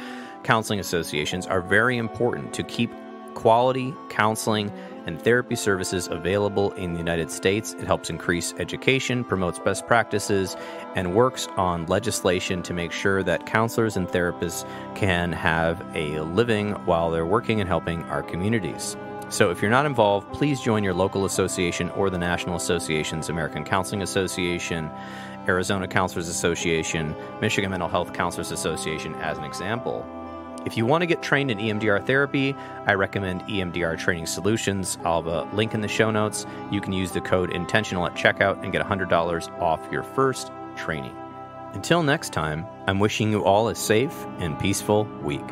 counseling associations are very important to keep quality counseling and therapy services available in the United States. It helps increase education, promotes best practices, and works on legislation to make sure that counselors and therapists can have a living while they're working and helping our communities. So if you're not involved, please join your local association or the National Associations, American Counseling Association, Arizona Counselors Association, Michigan Mental Health Counselors Association as an example. If you want to get trained in EMDR therapy, I recommend EMDR Training Solutions. I'll have a link in the show notes. You can use the code INTENTIONAL at checkout and get $100 off your first training. Until next time, I'm wishing you all a safe and peaceful week.